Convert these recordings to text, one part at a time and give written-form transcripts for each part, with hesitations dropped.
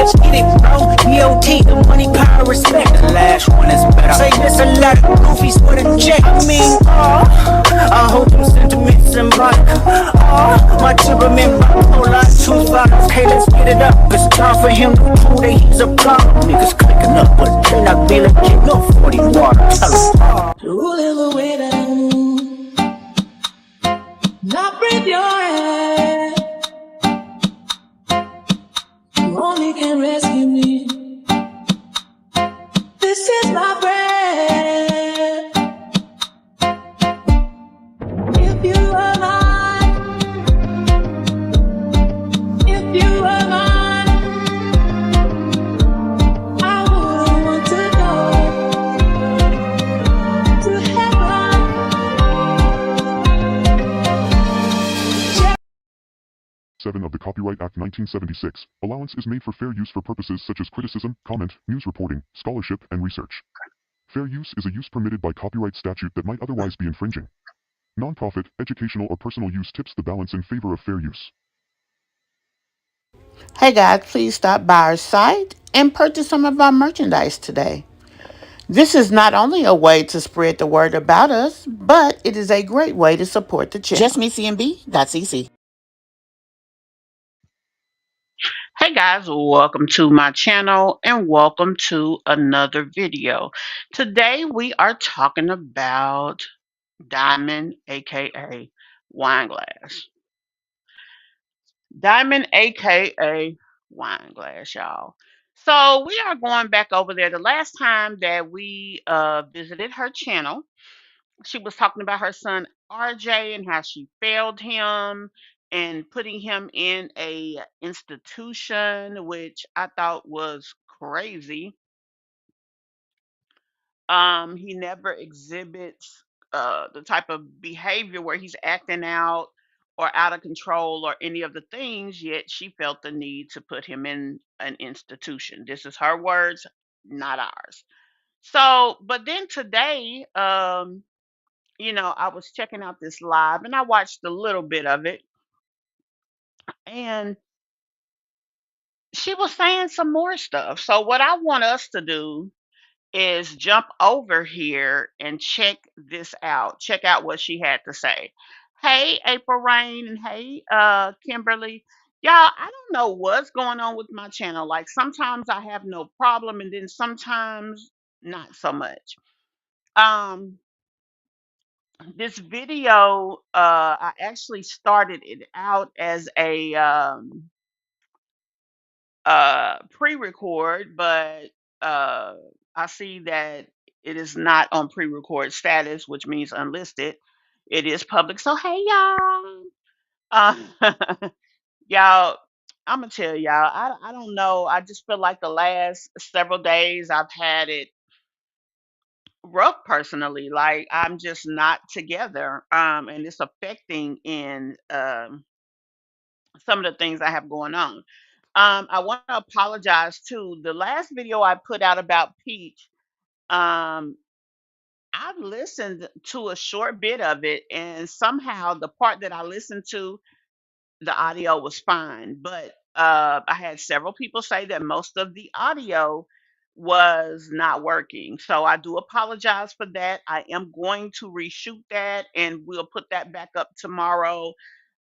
let's get it, bro. DOT, the money, power, respect. The last one is better. Say this a lot of goofies for the check. I mean, I hope them sentiments symbolic. My temperament bipolar, too far. Okay, let's get it up. It's time for him to prove that he's a problem. Niggas clicking up, but they not be legit. No 40 water. Tell him. Ruling with them. Not breathe your head. You only can rescue me. This is my bread. If you were mine, if you were mine, I wouldn't want to go to heaven. 7 of the Copyright Act 1976. Allowance is made for fair use for purposes such as criticism, comment, news reporting, scholarship, and research. Fair use is a use permitted by copyright statute that might otherwise be infringing. Nonprofit, educational, or personal use tips the balance in favor of fair use. Hey guys, please stop by our site and purchase some of our merchandise today. This is not only a way to spread the word about us, but it is a great way to support the channel. JustMeCMB.cc. Hey guys, welcome to my channel and welcome to another video. Today we are talking about Diamond, aka Wineglass. Diamond, aka Wineglass, y'all. So we are going back over there. The last time that we visited her channel, she was talking about her son RJ and how she failed him and putting him in a institution, which I thought was crazy. He never exhibits the type of behavior where he's acting out or out of control or any of the things, yet she felt the need to put him in an institution. This is her words, not ours. So, but then today, I was checking out this live and I watched a little bit of it, and she was saying some more stuff. So, what I want us to do is jump over here and check this out. Check out what she had to say. Hey, April Rain, and hey, Kimberly. Y'all, I don't know what's going on with my channel. Like sometimes I have no problem, and then sometimes not so much. Um, this video, I actually started it out as a pre-record, but uh, I see that it is not on pre-record status, which means unlisted. It is public. So hey y'all, uh, y'all. I'm gonna tell y'all. I don't know. I just feel like the last several days I've had it rough personally. Like I'm just not together, and it's affecting in some of the things I have going on. I want to apologize too. The last video I put out about Peach, um, I listened to a short bit of it, and somehow the part that I listened to, the audio was fine. But I had several people say that most of the audio was not working. So I do apologize for that. I am going to reshoot that, and we'll put that back up tomorrow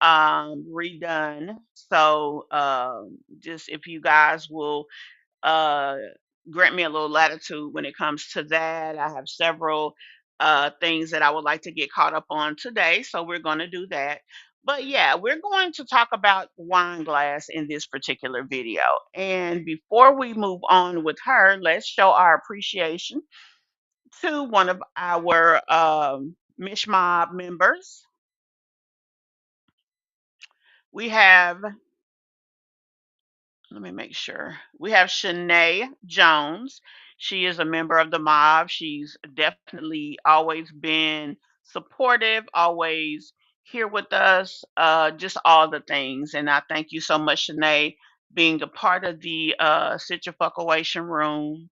redone. So just if you guys will uh grant me a little latitude when it comes to that. I have several things that I would like to get caught up on today, so we're going to do that. But yeah, we're going to talk about wine glass in this particular video. And before we move on with her, let's show our appreciation to one of our Mish Mob members. We have, let me make sure. We have Shanae Jones. She is a member of the mob. She's definitely always been supportive, always here with us, just all the things. And I thank you so much, Shanae, being a part of the Sit Your Fuckawation Room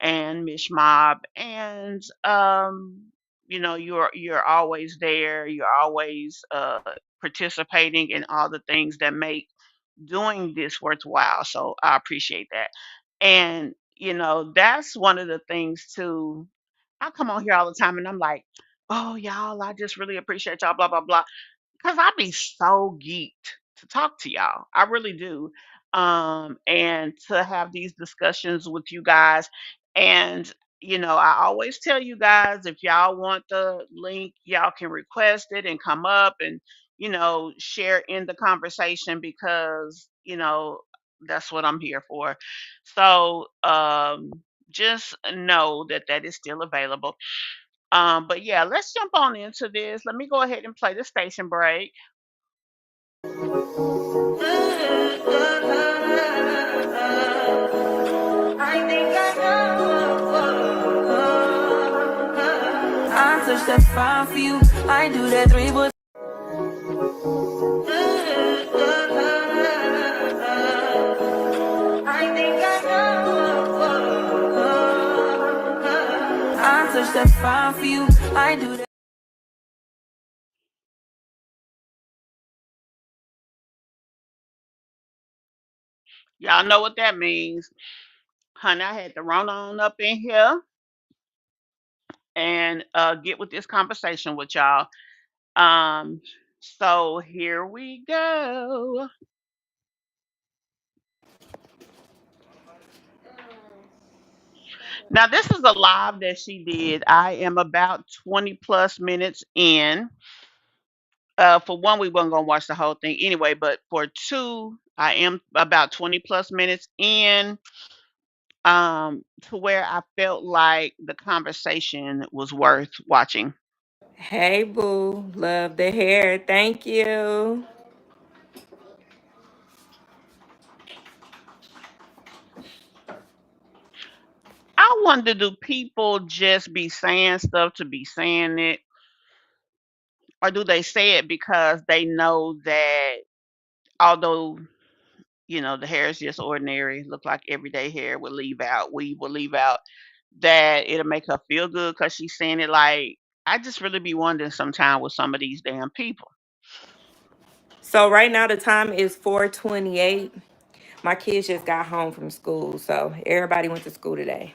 and Mish Mob. And you're always there. You're always participating in all the things that make doing this worthwhile. So I appreciate that. And, that's one of the things too. I come on here all the time and I'm like, oh, y'all, I just really appreciate y'all, blah, blah, blah. Because I be so geeked to talk to y'all. I really do. And to have these discussions with you guys. And, I always tell you guys if y'all want the link, y'all can request it and come up and, share in the conversation because, that's what I'm here for. So just know that that is still available. But yeah, let's jump on into this. Let me go ahead and play the station break. I think I know. I touch that fine for you. I do that three, but I think I know. I touch that fine for you. I do that. Y'all know what that means. Honey, I had to run on up in here and get with this conversation with y'all. Um, so here we go. Now, this is a live that she did. I am about 20 plus minutes in. For one, we weren't gonna watch the whole thing anyway, but for two, I am about 20 plus minutes in, to where I felt like the conversation was worth watching. Hey, boo. Love the hair. Thank you. I wonder, do people just be saying stuff to be saying it, or do they say it because they know that although the hair is just ordinary, look like everyday hair would leave out, weave will leave out, that it'll make her feel good because she's saying it. Like, I just really be wondering sometime with some of these damn people. So right now the time is 4:28. My kids just got home from school, so everybody went to school today.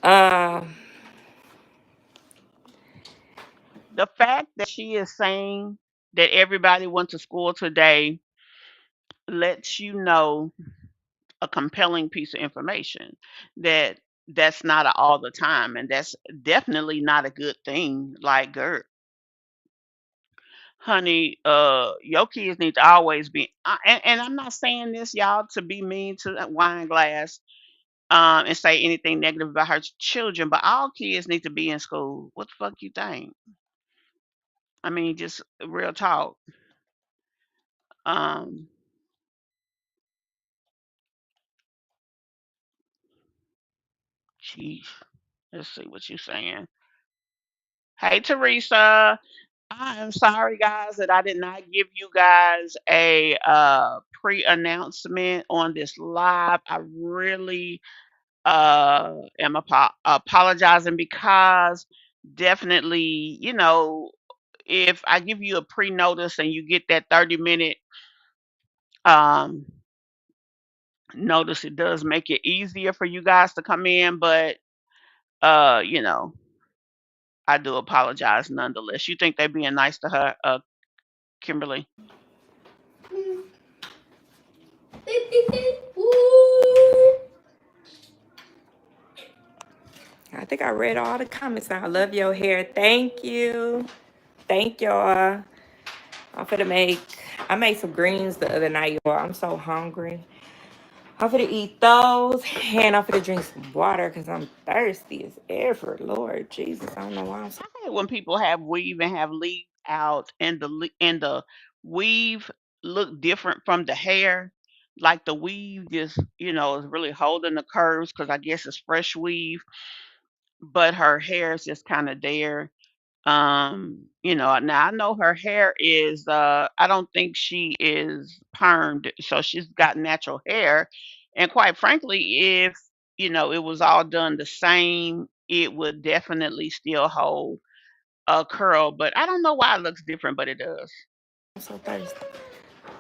Um, The fact that she is saying that everybody went to school today lets you know a compelling piece of information that that's not a all the time, and that's definitely not a good thing. Like, girl, honey, your kids need to always be, and I'm not saying this, y'all, to be mean to that Wineglass, and say anything negative about her children, but all kids need to be in school. What the fuck you think? I mean, just real talk. Um, Geez, let's see what you saying. Hey, Teresa. I am sorry, guys, that I did not give you guys a pre-announcement on this live. I really am apologizing because definitely, if I give you a pre-notice and you get that 30-minute um, notice, it does make it easier for you guys to come in. But uh, you know, I do apologize nonetheless. You think they being nice to her, Kimberly? I think I read all the comments now. I love your hair. Thank you. Thank y'all. I'm finna make, I made some greens the other night, y'all. I'm so hungry. I'm finna eat those and I'm finna drink some water because I'm thirsty as ever. Lord Jesus, I don't know why I'm so. I hate when people have weave and have leave out, and the weave look different from the hair. Like the weave just, is really holding the curves because I guess it's fresh weave, but her hair is just kind of there. Now I know her hair is I don't think she is permed, so she's got natural hair. And quite frankly, if it was all done the same, it would definitely still hold a curl. But I don't know why it looks different, but it does. I'm so thirsty.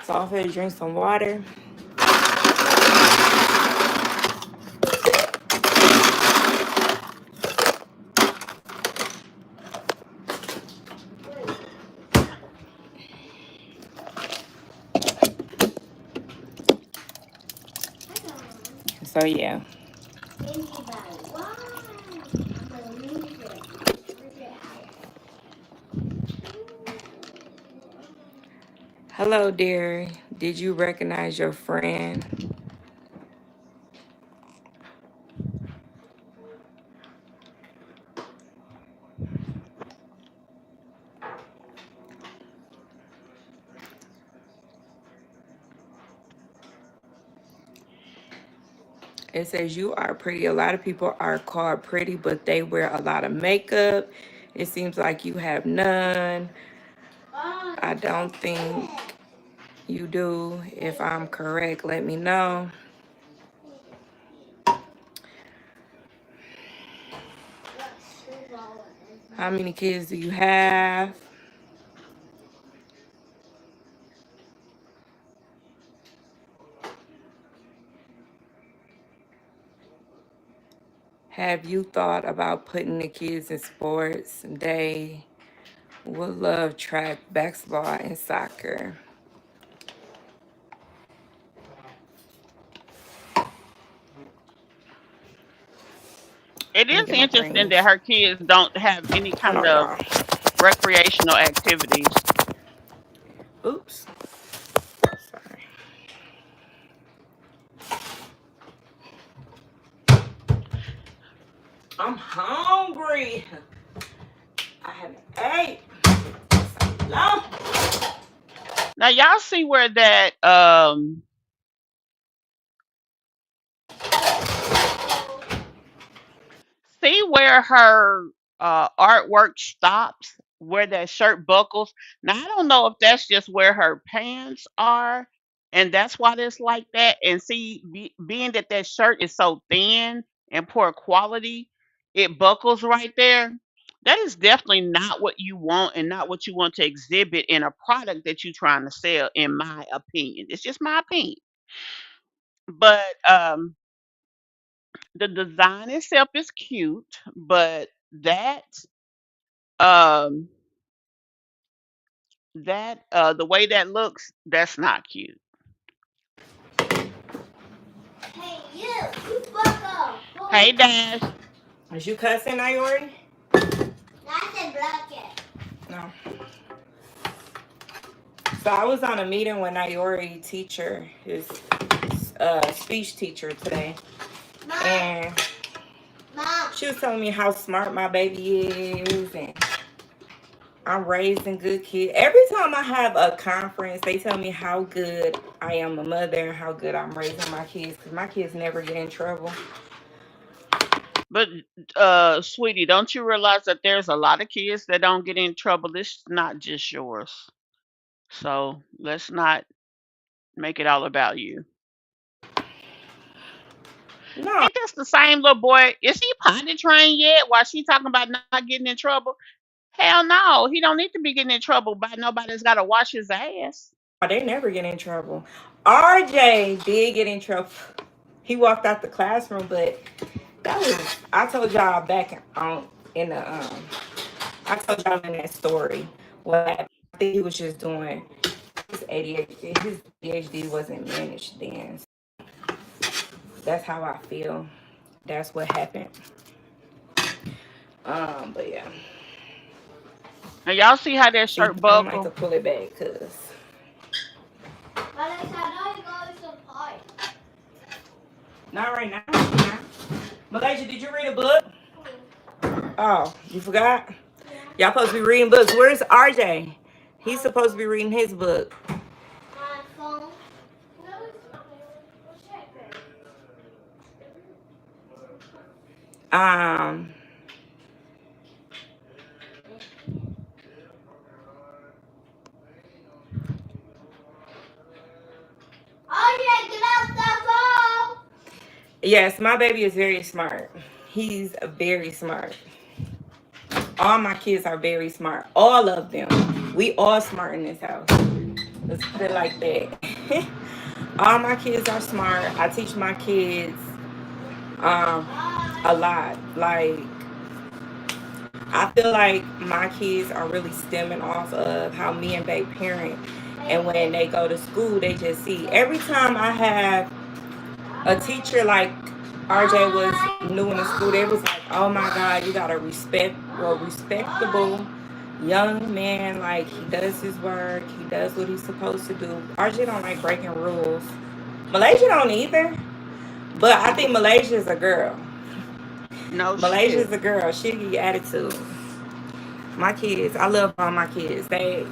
So I'm finna drink some water. So yeah. Hello, dear. Did you recognize your friend? It says you are pretty. A lot of people are called pretty, but they wear a lot of makeup. It seems like you have none. I don't think you do. If I'm correct, let me know. How many kids do you have? Have you thought about putting the kids in sports? They would love track, basketball, and soccer. It Let me is get my interesting that greens. her kids don't have any Hold kind on, of y'all. recreational activities. Oops. Sorry. I'm hungry. I haven't ate so long. Now y'all see where that see where her artwork stops, where that shirt buckles. Now I don't know if that's just where her pants are, and that's why it's like that. And see, being that that shirt is so thin and poor quality, it buckles right there. That is definitely not what you want, and not what you want to exhibit in a product that you're trying to sell. In my opinion, it's just my opinion. But the design itself is cute, but um the way that looks, that's not cute. Hey, you fuck off. Hey Dash. Is you cussing, Iori? I said block it. No. So I was on a meeting with Iori teacher, his speech teacher today. Mom. And Mom. She was telling me how smart my baby is, and I'm raising good kids. Every time I have a conference, they tell me how good I am a mother and how good I'm raising my kids, because my kids never get in trouble. But sweetie, don't you realize that there's a lot of kids that don't get in trouble? It's not just yours. So let's not make it all about you. No, Ain't this the same little boy? Is he potty trained yet? While she talking about not getting in trouble? Hell no, he don't need to be getting in trouble by nobody's got to wash his ass. they never get in trouble. RJ did get in trouble. He walked out the classroom, but that was, I told y'all back on in the I told y'all in that story what happened. I think he was just doing his ADHD. His ADHD wasn't managed then. That's how I feel. That's what happened. But yeah. Now y'all see how that See, shirt I don't like to buckle? pull it back because not right now. Malaysia, did you read a book? Oh, you forgot? Y'all supposed to be reading books. Where's RJ? He's supposed to be reading his book. Um, yes, my baby is very smart. He's very smart. All my kids are very smart. All of them. We all smart in this house. Let's put it like that. All my kids are smart. I teach my kids um, a lot. Like, I feel like my kids are really stemming off of how me and they parent. And when they go to school, they just see. Every time I have a teacher like RJ was new in the school, they was like, oh my God, you got a respectable young man. Like, he does his work, he does what he's supposed to do. RJ don't like breaking rules. Malaysia don't either. But I think Malaysia is a girl. No Malaysia shit. is a girl. She give you attitude. My kids, I love all my kids. They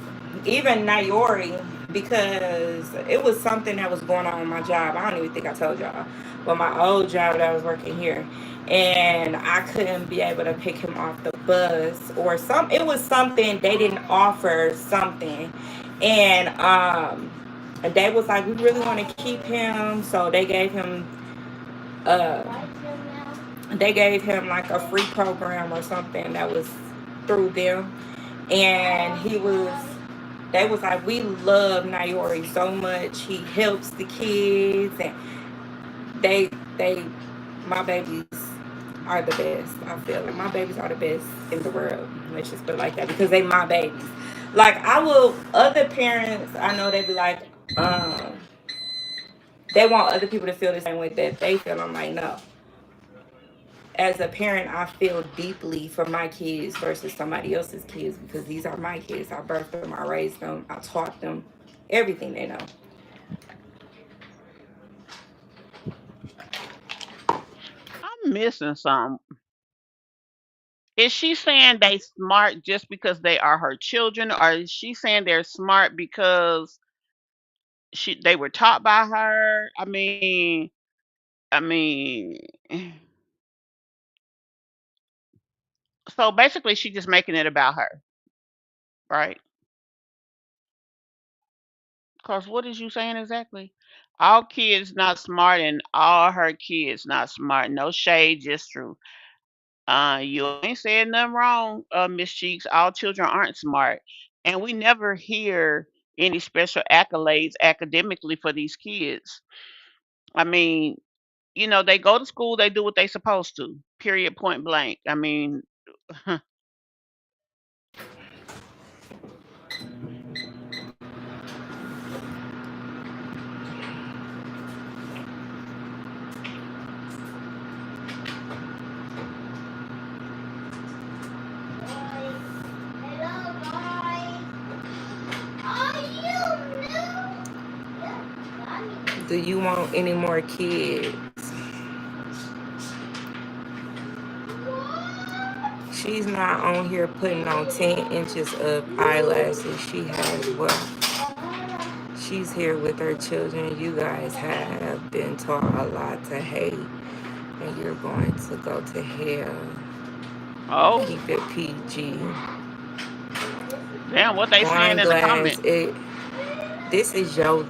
even Nayori, because it was something that was going on in my job. I don't even think I told y'all, but my old job that I was working here, and I couldn't be able to pick him off the bus or some. It was something they didn't offer something, and they was like, we really want to keep him, so uh they gave him like a free program or something that was through them, and they was like, we love Nayori so much. He helps the kids, and they they my babies are the best. I feel like my babies are the best in the world. Let's just put it like that, because they my babies. Like, I will, other parents, I know they be like, um, they want other people to feel the same way that they feel. I'm like, no. As a parent, I feel deeply for my kids versus somebody else's kids, because these are my kids. I birthed them, I raised them, I taught them everything they know. I'm missing some. Is she saying they smart just because they are her children, or is she saying they're smart because they were taught by her? I mean, so basically, she just making it about her, right? Cause what is you saying exactly? All kids not smart, and all her kids not smart. No shade, just true. You ain't saying nothing wrong, Miss Cheeks. All children aren't smart, and we never hear any special accolades academically for these kids. I mean, they go to school, they do what they supposed to. Period, point blank. I mean, Do you want any more kids? She's not on here putting on 10 inches of eyelashes. She has what? She's here with her children. You guys have been taught a lot to hate, and you're going to go to hell. oh Keep it PG. damn, what they saying Wine in the glass, comment? this is your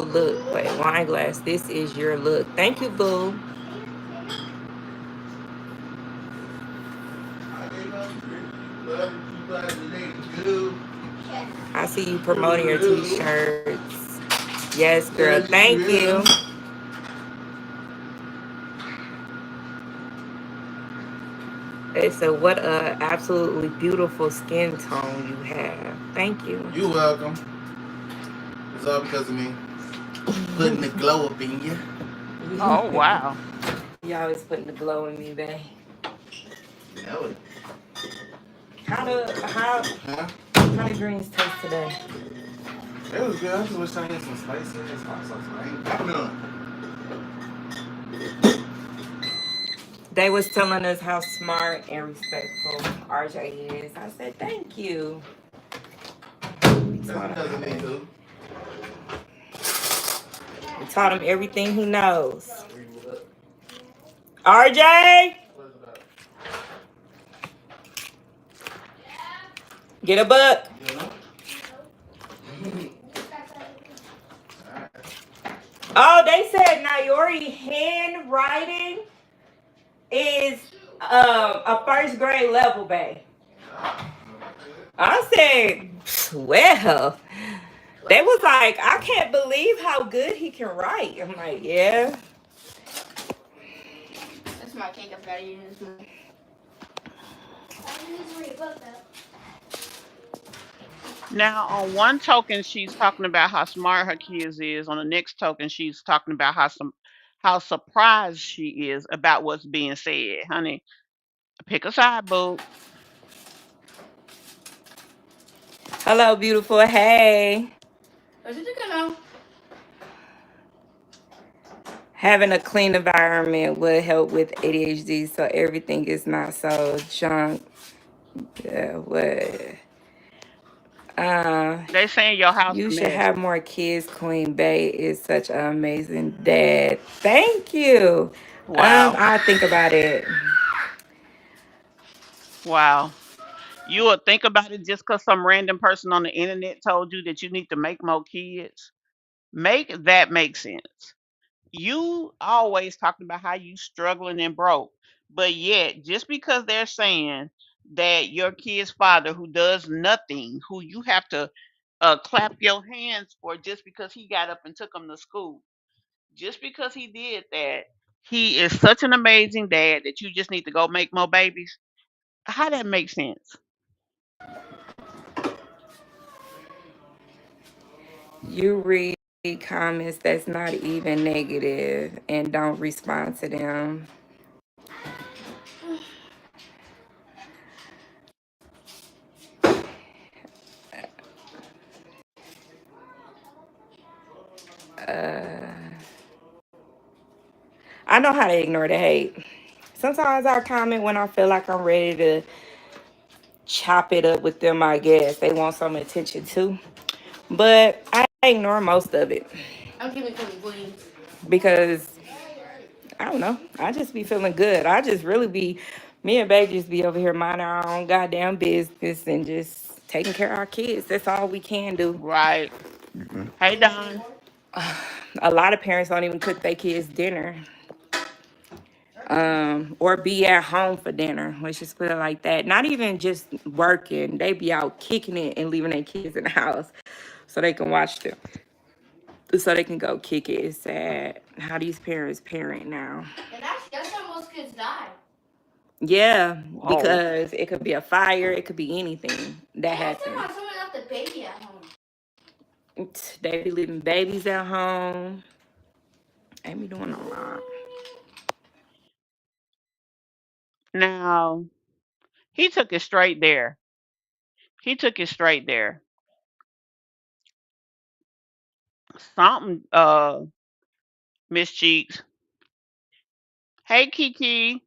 look. Wait, wine glass, this is your look. Thank you, boo. I see you promoting your t-shirts. Yes, girl. Thank you. They said, what a absolutely beautiful skin tone you have. Thank you. You're welcome. It's all because of me. Putting the glow up in you. Oh wow. You always putting the glow in me, babe. That was, How huh? how the greens taste today? It was good. I just wish I had some spicy ass hot sauce. I ain't got none. They was telling us how smart and respectful RJ is. I said, thank you. That's because of me too. We taught him everything he knows. RJ, get a book. You know? Oh, they said Nayori handwriting is a first grade level, babe. I said, well, They was like, I can't believe how good he can write. I'm like, yeah. That's my cake. I've got to use my. I use my book though. Now, on one token, she's talking about how smart her kids is. On the next token, she's talking about how surprised she is about what's being said. Honey, pick a side, boo. Hello, beautiful. Hey. Is it gonna? Having a clean environment will help with ADHD so everything is not so junk. What? Uh, They saying your house you a should mess. have more kids. Queen Bay is such an amazing dad. Thank you. Wow, I think about it. wow. You would think about it just because some random person on the internet told you that you need to make more kids. Make that make sense. You always talking about how you struggling and broke, but yet just because they're saying that your kid's father, who does nothing, who you have to clap your hands for, just because he got up and took them to school, just because he did that, he is such an amazing dad that you just need to go make more babies. How that makes sense? You read comments that's not even negative and don't respond to them. I know how to ignore the hate. Sometimes I comment when I feel like I'm ready to chop it up with them, I guess. They want some attention too. But I ignore most of it I'm keeping clean, please. because I don't know. I just be feeling good. I just really be, me and Babe just be over here minding our own goddamn business and just taking care of our kids. That's all we can do. Right. Hey, Don. A lot of parents don't even cook their kids dinner, or be at home for dinner. Let's just put it like that. Not even just working. They be out kicking it and leaving their kids in the house so they can watch them. So they can go kick it. It's sad how these parents parent now. And actually, that's how most kids die. Yeah, Whoa. because it could be a fire, it could be anything that And that's happens. how someone left the baby at home. They be leaving babies at home. They be doing a lot. Now, he took it straight there. He took it straight there. Something, Miss Cheeks. Hey, Kiki.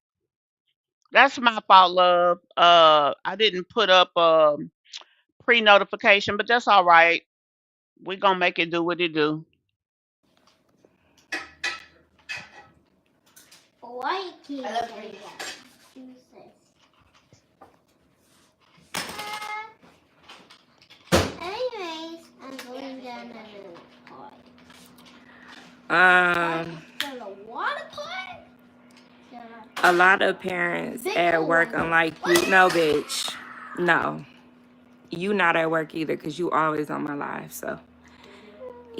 That's my fault, love. I didn't put up pre-notification, but that's all right. We gonna make it do what it do. White kids. I love green. Jesus. Anyways, I'm going down a little part. Um, Down a water part? a lot of parents at work, unlike you, no, bitch, no, you not at work either, cause you always on my live. So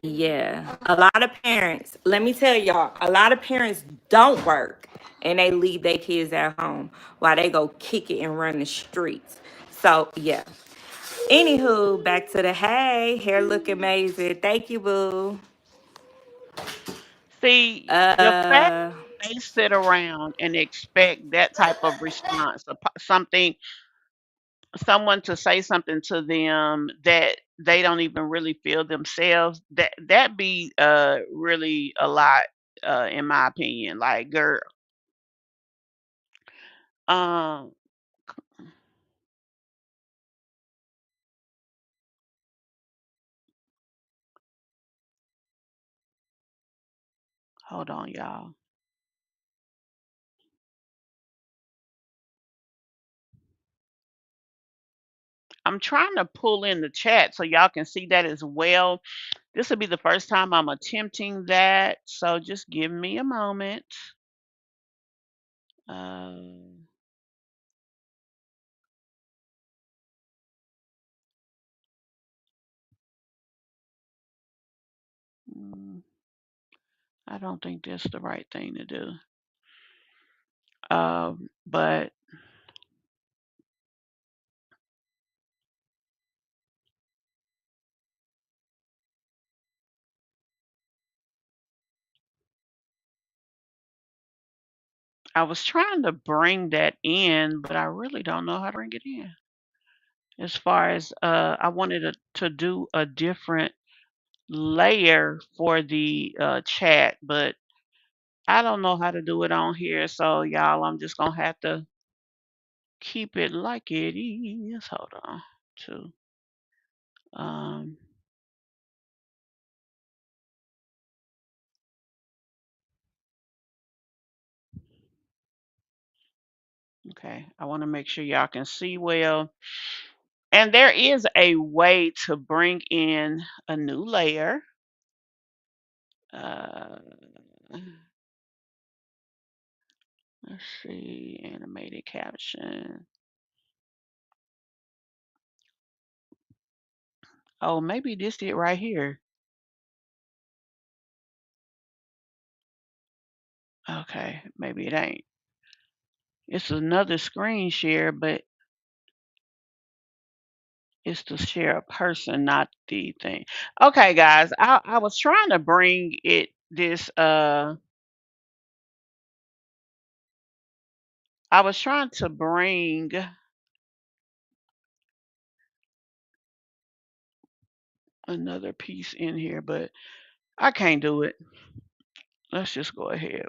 yeah, a lot of parents. Let me tell y'all, a lot of parents don't work and they leave their kids at home while they go kick it and run the streets. So yeah. Anywho, back to the hey, hair look amazing. Thank you, boo. See, the fact Uh, they sit around and expect that type of response, something, someone to say something to them that they don't even really feel themselves, that be really a lot, in my opinion. Like, girl, um, hold on, y'all. I'm trying to pull in the chat so y'all can see that as well. This will be the first time I'm attempting that, so just give me a moment. Um, Mm, I don't think that's the right thing to do. But I was trying to bring that in, but I really don't know how to bring it in. As far as I wanted to do a different layer for the chat, but I don't know how to do it on here. So y'all, I'm just gonna have to keep it like it is. Hold on. To um okay. I want to make sure y'all can see well. And there is a way to bring in a new layer. Uh, let's see, animated caption. Oh, maybe this it right here. Okay, maybe it ain't. It's another screen share, but it's to share a person, not the thing. Okay, guys, I was trying to bring it this I was trying to bring another piece in here, but I can't do it. Let's just go ahead.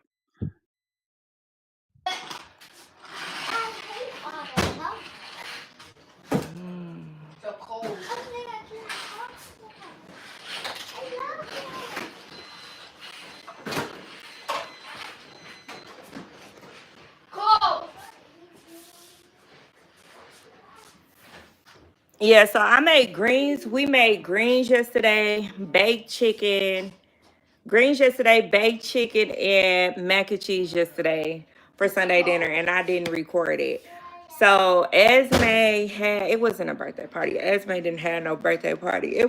Yeah, so I made greens. We made greens yesterday, baked chicken. Greens yesterday, baked chicken, and mac and cheese yesterday for Sunday dinner, and I didn't record it. So Esme had, it wasn't a birthday party. Esme didn't have no birthday party.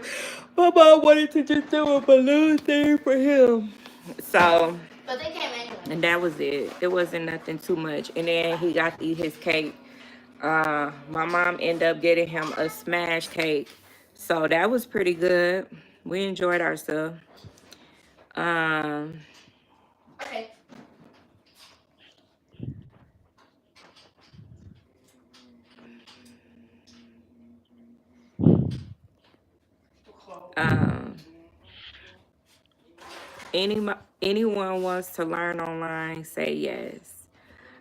My mom wanted to just do a balloon thing for him. So, and that was it. It wasn't nothing too much. And then he got to eat his cake. My mom ended up getting him a smash cake. So that was pretty good. We enjoyed ourselves. Um, um, any, anyone wants to learn online, say yes.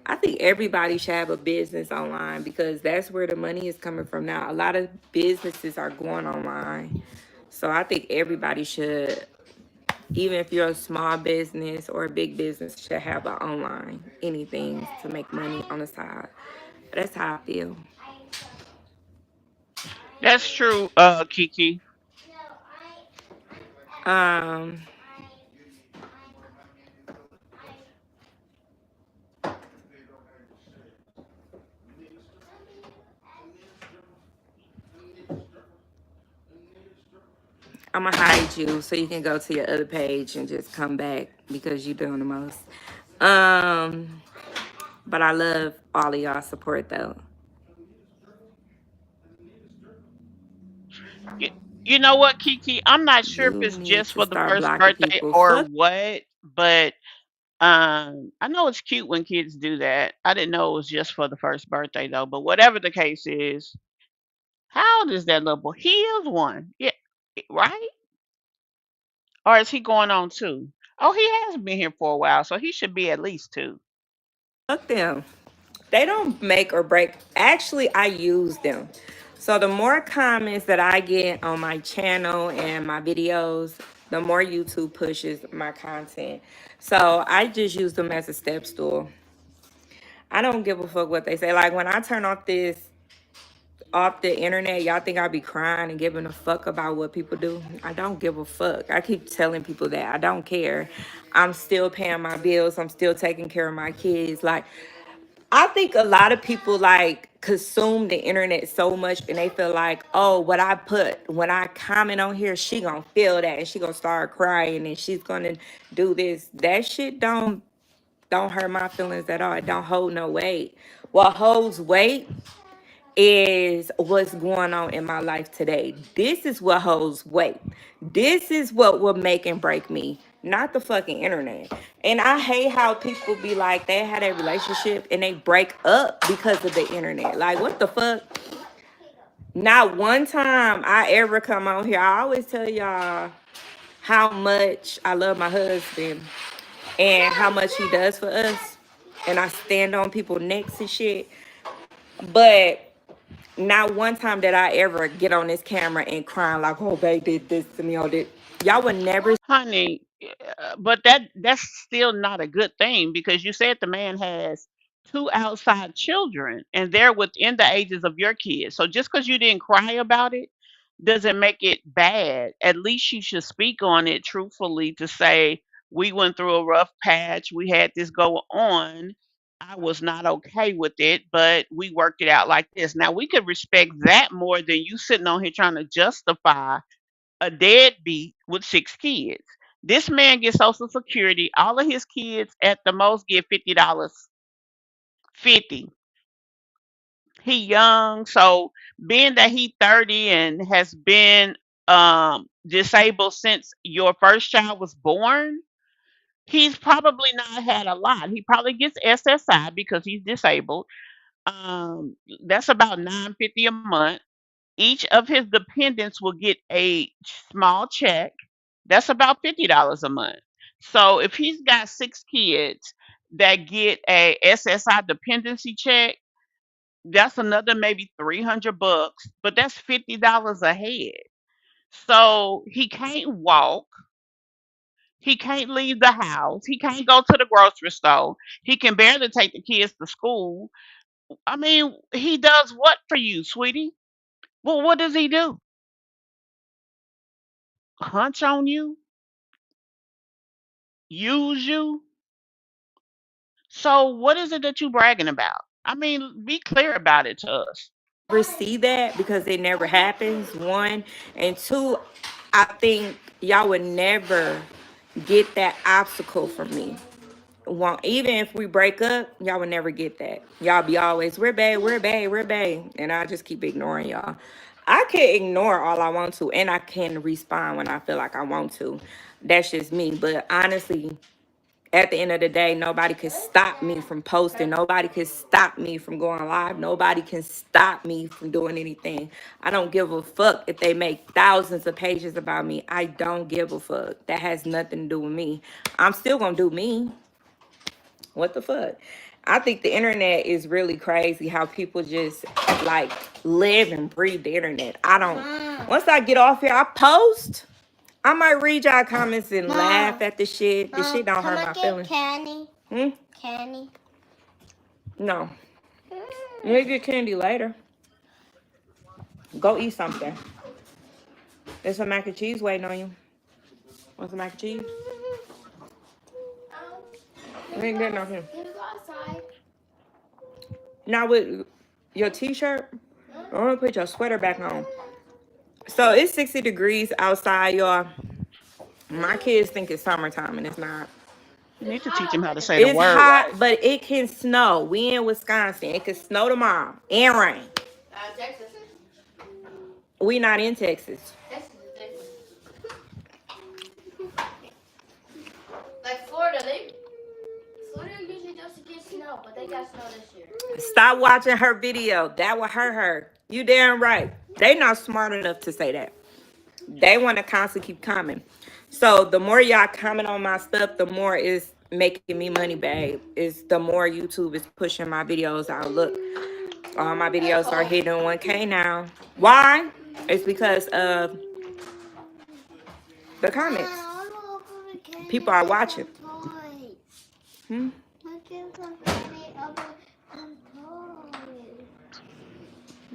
I think everybody should have a business online because that's where the money is coming from now. A lot of businesses are going online. So I think everybody should, even if you're a small business or a big business, should have an online anything to make money on the side. That's how I feel. That's true, Kiki. Um, I'm gonna hide you so you can go to your other page and just come back because you're doing the most. Um, but I love all of y'all support though. You, you know what, Kiki? I'm not sure if You it's need just to for the start first blocking birthday people. or Fuck. what, but I know it's cute when kids do that. I didn't know it was just for the first birthday though. But whatever the case is, how old is that little boy? He is one, yeah, right? Or is he going on two? Oh, he has been here for a while, so he should be at least two. Fuck them. They don't make or break. Actually, I use them. So the more comments that I get on my channel and my videos, the more YouTube pushes my content. So I just use them as a step stool. I don't give a fuck what they say. Like when I turn off the internet, y'all think I'll be crying and giving a fuck about what people do? I don't give a fuck. I keep telling people that I don't care. I'm still paying my bills. I'm still taking care of my kids. Like I think a lot of people like consume the internet so much and they feel like, oh, what I put when I comment on here, she gonna feel that and she gonna start crying and she's gonna do this. That shit don't hurt my feelings at all. It don't hold no weight. What holds weight is what's going on in my life today. This is what holds weight. This is what will make and break me, not the fucking internet. And I hate how people be like they had a relationship and they break up because of the internet. Like what the fuck? Not one time I ever come on here. I always tell y'all how much I love my husband and how much he does for us. And I stand on people necks and shit. But not one time did I ever get on this camera and crying like, "Oh, they did this to me," or did y'all would never. Honey, but that's still not a good thing because you said the man has two outside children and they're within the ages of your kids. So just because you didn't cry about it doesn't make it bad. At least you should speak on it truthfully to say, we went through a rough patch, we had this go on. I was not okay with it, but we worked it out like this. Now we could respect that more than you sitting on here trying to justify a deadbeat with 6 kids. This man gets Social Security. All of his kids at the most get $50. 50. He young, so being that he 30 and has been disabled since your first child was born, he's probably not had a lot. He probably gets SSI because he's disabled. That's about 950 a month. Each of his dependents will get a small check. That's about $50 a month. So if he's got 6 kids that get a SSI dependency check, that's another maybe 300 bucks, but that's $50 a head. So he can't walk. He can't leave the house. He can't go to the grocery store. He can barely take the kids to school. I mean, he does what for you, sweetie? Well, what does he do? Hunch on you? Use you? So what is it that you bragging about? I mean, be clear about it to us. See that because it never happens. One and two, I think y'all would never get that obstacle from me. Won't even if we break up, y'all would never get that. Y'all be always we're babe, we're babe, we're babe, and I just keep ignoring y'all. I can ignore all I want to, and I can respond when I feel like I want to. That's just me. But honestly, at the end of the day, nobody can stop me from posting. Nobody can stop me from going live. Nobody can stop me from doing anything. I don't give a fuck if they make thousands of pages about me. I don't give a fuck. That has nothing to do with me. I'm still gonna do me. What the fuck? I think the internet is really crazy how people just like live and breathe the internet. I don't. Once I get off here, I post. I might read y'all comments and laugh at the shit. The shit don't hurt my feelings. Candy? Hmm? Candy? No. You get candy later. Go eat something. There's some mac and cheese waiting on you. Want some mac and cheese? You ain't getting nothing. Now with your t-shirt, I want to put your sweater back on. So it's 60 degrees outside, y'all. My kids think it's summertime and it's not. You need to teach him how to say the It's word hot, right. but it can snow. We in Wisconsin. It can snow tomorrow and rain. Texas. We not in Texas. Texas is different. Like Florida, Florida usually doesn't get snow, but they got snow this year. Stop watching her video. That would hurt her. You damn right. They not smart enough to say that. They want to constantly keep coming. So the more y'all comment on my stuff, the more it's making me money, babe. Is the more YouTube is pushing my videos out. Look, all my videos are hitting 1K now. Why? It's because of the comments. People are watching. Hmm?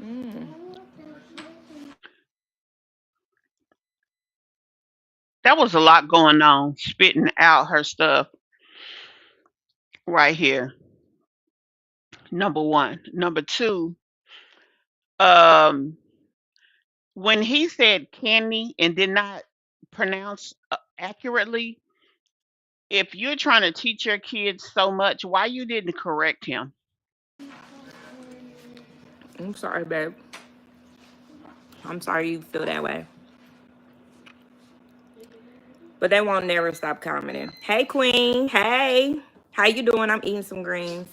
Mm. That was a lot going on, spitting out her stuff right here. Number one. Number two, um, when he said candy and did not pronounce accurately, if you're trying to teach your kids so much, why you didn't correct him? I'm sorry, babe. I'm sorry you feel that way. But they won't never stop commenting. Hey, Queen. Hey. How you doing? I'm eating some greens.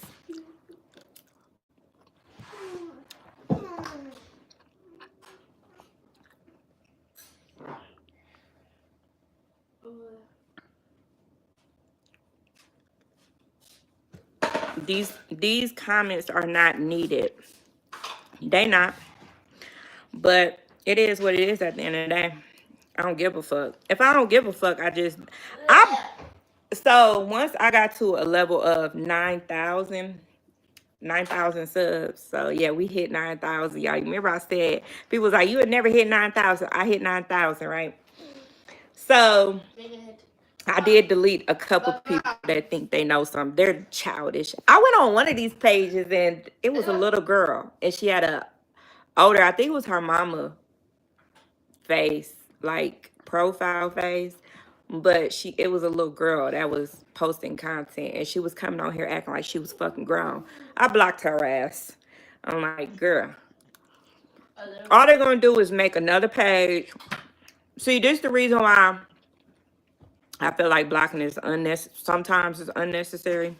These comments are not needed. They not. But it is what it is at the end of the day. I don't give a fuck. If I don't give a fuck, I so once I got to a level of 9,000 subs. So yeah, we hit 9,000, y'all. You remember I said people was like, you would never hit 9,000. I hit 9,000, right? So I did delete a couple people that think they know something. They're childish. I went on one of these pages and it was a little girl and she had a older, I think it was her mama face, like profile face. But it was a little girl that was posting content and she was coming on here acting like she was fucking grown. I blocked her ass. I'm like, girl, all they're gonna do is make another page. See, this is the reason why I feel like blocking is unnecessary. Sometimes it's unnecessary.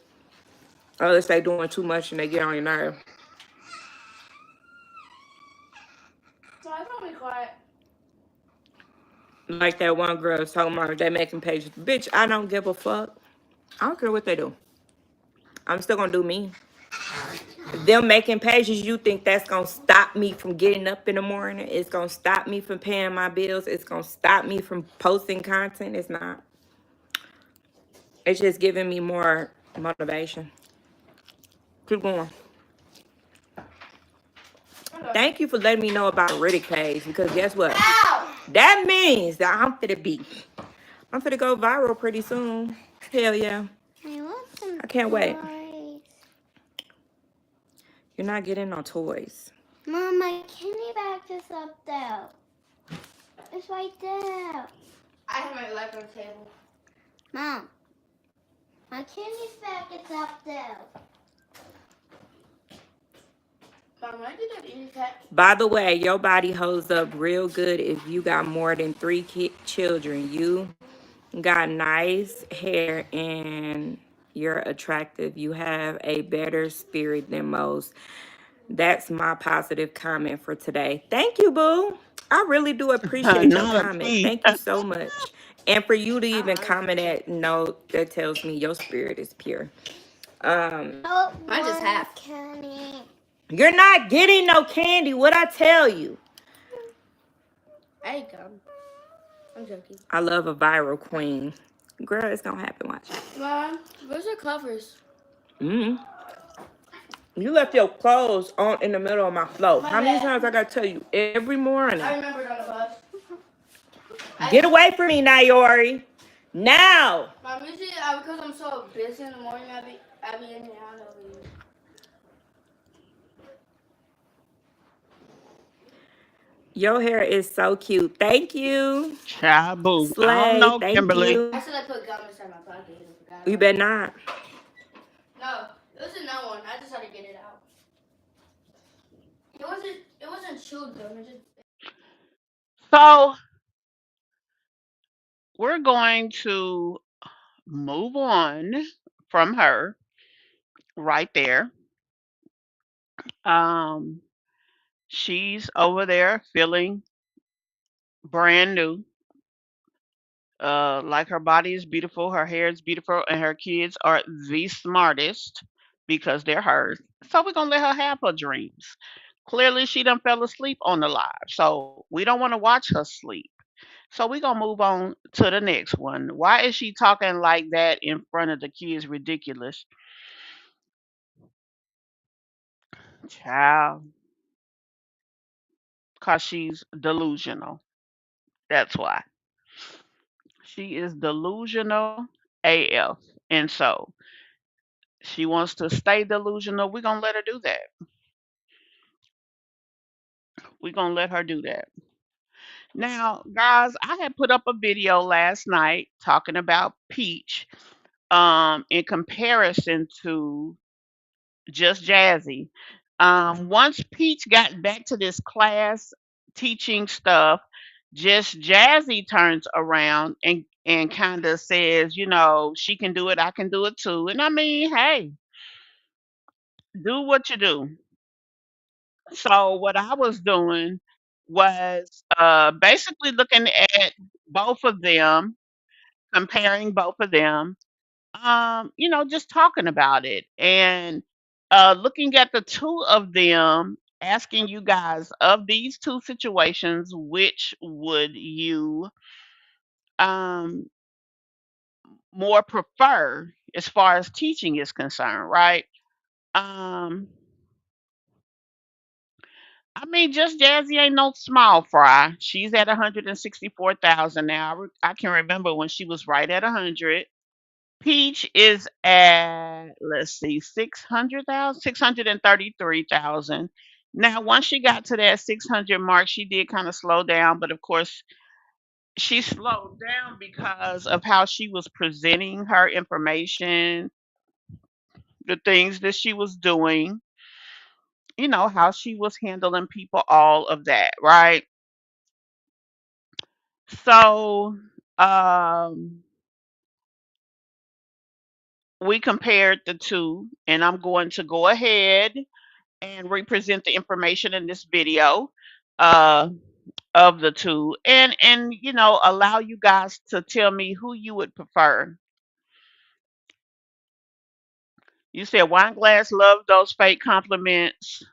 Unless they doing too much and they get on your nerve. So I don't be quiet. Like that one girl talking about they making pages. Bitch, I don't give a fuck. I don't care what they do. I'm still gonna do me. Them making pages, you think that's gonna stop me from getting up in the morning? It's gonna stop me from paying my bills. It's gonna stop me from posting content. It's not. It's just giving me more motivation. Keep going. Thank you for letting me know about a Riddick page because guess what? Ow! That means that I'm finna go viral pretty soon. Hell yeah. I want some I can't wait. Toys. You're not getting no toys. Mom, my candy bag is up there. It's right there. I have my life on the table. Mom, my candy bag is up there. Mom, I did that eating cat. By the way, your body holds up real good if you got more than 3 children. You got nice hair and you're attractive. You have a better spirit than most. That's my positive comment for today. Thank you, boo. I really do appreciate your Not comment. me. Thank you so much. And for you to even comment that note, that tells me your spirit is pure. I just have candy. You're not getting no candy. What I tell you? I ain't come. I'm joking. I love a viral queen. Girl, it's gonna happen. Watch. Mom, where's the covers? Mm. You left your clothes on in the middle of my floor. How many times I gotta tell you? Every morning. I remember on the bus. Get away from me, Nayori. Now. Mom, usually because I'm so busy in the morning, I be in and out of you. Your hair is so cute. Thank you. Child boo. I don't Slay. know, Thank Kimberly. you. I should have put gum inside my pocket. You better not. No, it was a no one. I just had to get it out. It wasn't chewed gum. It just So we're going to move on from her right there. Um, she's over there feeling brand new. Like her body is beautiful, her hair is beautiful, and her kids are the smartest because they're hers. So we're gonna let her have her dreams. Clearly, she done fell asleep on the live, so we don't want to watch her sleep. So we're gonna move on to the next one. Why is she talking like that in front of the kids? Ridiculous, child. Cause she's delusional. That's why she is delusional AF, and so She wants to stay delusional. We're going to let her do that. We're going to let her do that. Now, guys, I had put up a video last night talking about Peach in comparison to Just Jazzy. Once Peach got back to this class teaching stuff, Just Jazzy turns around and kind of says, you know, she can do it, I can do it too. And I mean, hey, do what you do. So what I was doing was basically looking at both of them, comparing both of them, you know, just talking about it and looking at the two of them, asking you guys of these two situations, which would you um, more prefer as far as teaching is concerned, right? Um, I mean, Just Jazzy ain't no small fry. She's at 164,000 now. I can remember when she was right at 100. Peach is at, let's see, 600,000, 633,000. Now, once she got to that 600 mark, she did kind of slow down, but of course, she slowed down because of how she was presenting her information, the things that she was doing, you know, how she was handling people, all of that, right? So, um, we compared the two, and I'm going to go ahead and represent the information in this video uh, of the two, and you know, allow you guys to tell me who you would prefer. You said Wineglass loves those fake compliments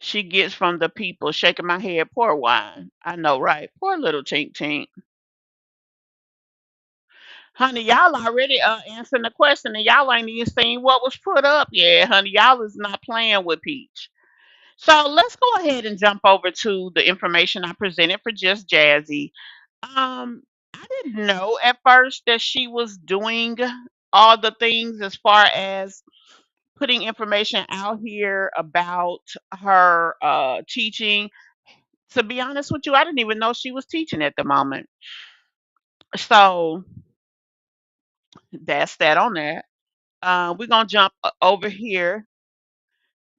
she gets from the people. Shaking my head, poor wine. I know, right? Poor little tink tink. Honey, y'all already answering the question, and y'all ain't even seen what was put up yet. Honey, y'all is not playing with Peach. So let's go ahead and jump over to the information I presented for Just Jazzy. I didn't know at first that she was doing all the things as far as putting information out here about her teaching. To be honest with you, I didn't even know she was teaching at the moment. So that's that on that. We're gonna jump over here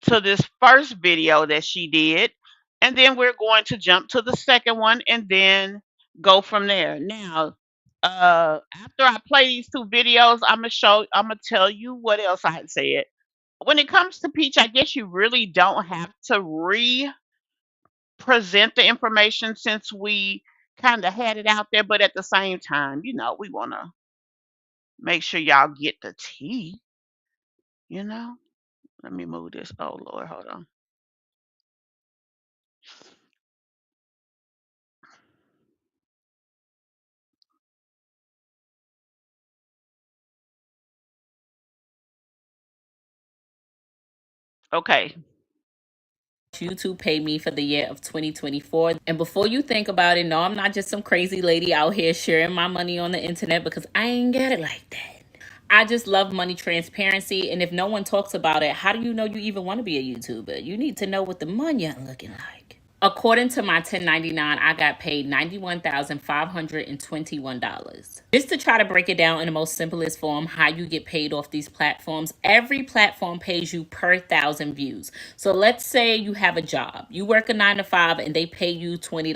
to this first video that she did, and then we're going to jump to the second one and then go from there. Now, after I play these two videos, I'm gonna tell you what else I had said. When it comes to Peach, I guess you really don't have to re-present the information since we kind of had it out there, but at the same time, you know, we want to make sure y'all get the tea, you know. Let me move this. Oh Lord, hold on. Okay. YouTube paid me for the year of 2024. And before you think about it, no, I'm not just some crazy lady out here sharing my money on the internet because I ain't get it like that. I just love money transparency. And if no one talks about it, how do you know you even want to be a YouTuber? You need to know what the money looking like. According to my 1099, I got paid $91,521. Just to try to break it down in the most simplest form, how you get paid off these platforms, every platform pays you per 1,000 views. So let's say you have a job. You work a 9 to 5 and they pay you $20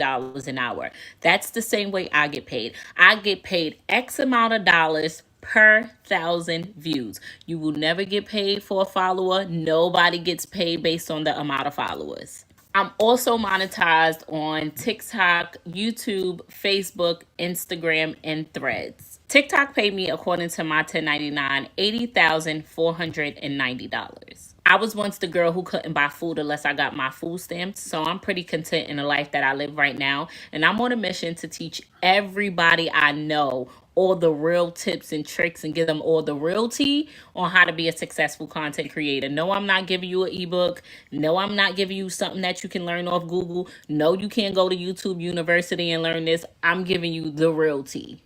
an hour. That's the same way I get paid. I get paid X amount of dollars per 1,000 views. You will never get paid for a follower. Nobody gets paid based on the amount of followers. I'm also monetized on TikTok, YouTube, Facebook, Instagram, and Threads. TikTok paid me, according to my 1099, $80,490. I was once the girl who couldn't buy food unless I got my food stamps, so I'm pretty content in the life that I live right now. And I'm on a mission to teach everybody I know all the real tips and tricks and give them all the real tea on how to be a successful content creator. No, I'm not giving you an ebook. No, I'm not giving you something that you can learn off Google. No, you can't go to YouTube University and learn this. I'm giving you the real tea.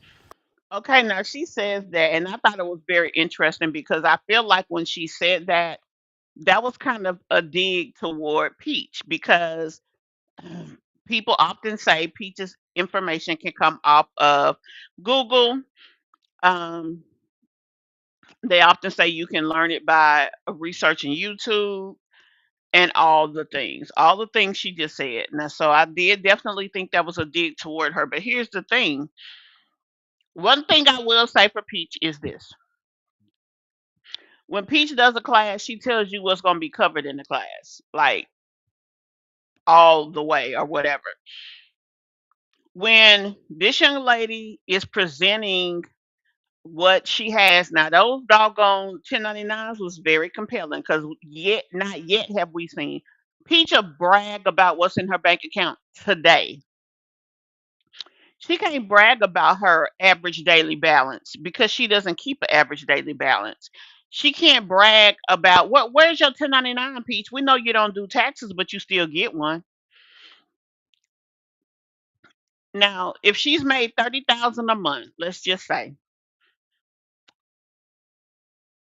Okay, now she says that, and I thought it was very interesting because I feel like when she said that, that was kind of a dig toward Peach because people often say Peach's information can come off of Google. Um, they often say you can learn it by researching YouTube and all the things she just said. Now, so I did definitely think that was a dig toward her. But here's the thing: one thing I will say for Peach is this: when Peach does a class, she tells you what's going to be covered in the class, like all the way or whatever. When this young lady is presenting what she has now, those doggone 1099s was very compelling because yet, not yet have we seen Peach brag about what's in her bank account today. She can't brag about her average daily balance because she doesn't keep an average daily balance. She can't brag about where's your 1099, Peach? We know you don't do taxes, but you still get one. Now, if she's made 30,000 a month, let's just say,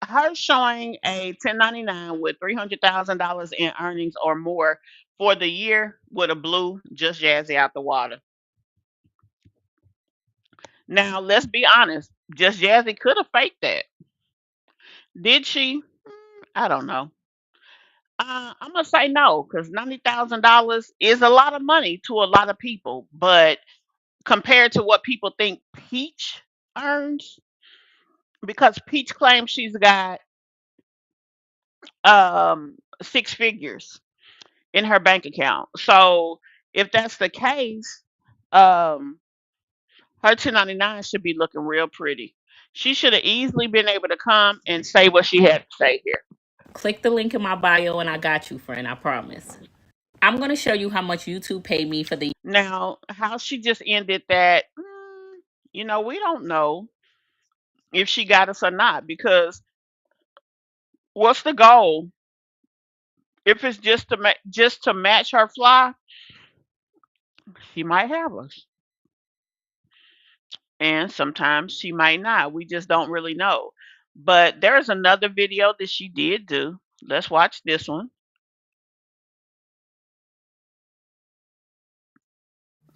her showing a 1099 with $300,000 in earnings or more for the year would have blew Just Jazzy out the water. Now, let's be honest. Just Jazzy could have faked that. Did she? I don't know. I'm gonna say no because $90,000 is a lot of money to a lot of people, but compared to what people think Peach earns, because Peach claims she's got six figures in her bank account. So if that's the case, um, her 1099 should be looking real pretty. She should have easily been able to come and say what she had to say here. Click the link in my bio and I got you, friend. I promise. I'm going to show you how much YouTube paid me for the Now, how she just ended that, we don't know if she got us or not because what's the goal? If it's just to match her fly, she might have us, and sometimes she might not. We just don't really know. But there's another video that she did do. Let's watch this one.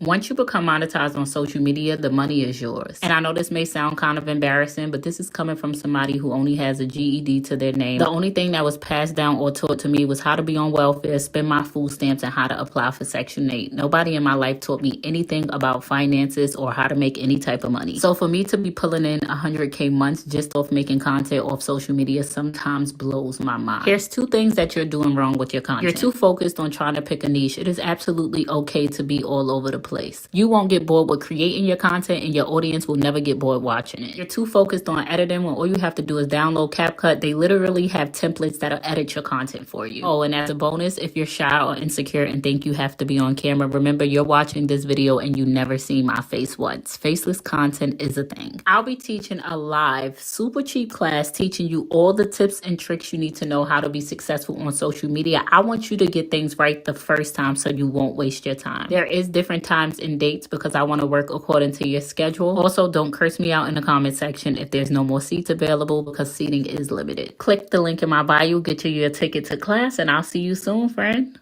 Once you become monetized on social media, the money is yours. And I know this may sound kind of embarrassing, but this is coming from somebody who only has a GED to their name. The only thing that was passed down or taught to me was how to be on welfare, spend my food stamps, and how to apply for Section 8. Nobody in my life taught me anything about finances or how to make any type of money. So for me to be pulling in 100K months just off making content off social media sometimes blows my mind. Here's two things that you're doing wrong with your content. You're too focused on trying to pick a niche. It is absolutely okay to be all over the place. You won't get bored with creating your content and your audience will never get bored watching it. You're too focused on editing when all you have to do is download CapCut. They literally have templates that'll edit your content for you. Oh, and as a bonus, if you're shy or insecure and think you have to be on camera, remember you're watching this video and you never see my face once. Faceless content is a thing. I'll be teaching a live, super cheap class teaching you all the tips and tricks you need to know how to be successful on social media. I want you to get things right the first time so you won't waste your time. There is different times and dates because I want to work according to your schedule. Also, don't curse me out in the comment section if there's no more seats available because seating is limited. Click the link in my bio, get you your ticket to class, and I'll see you soon, friend.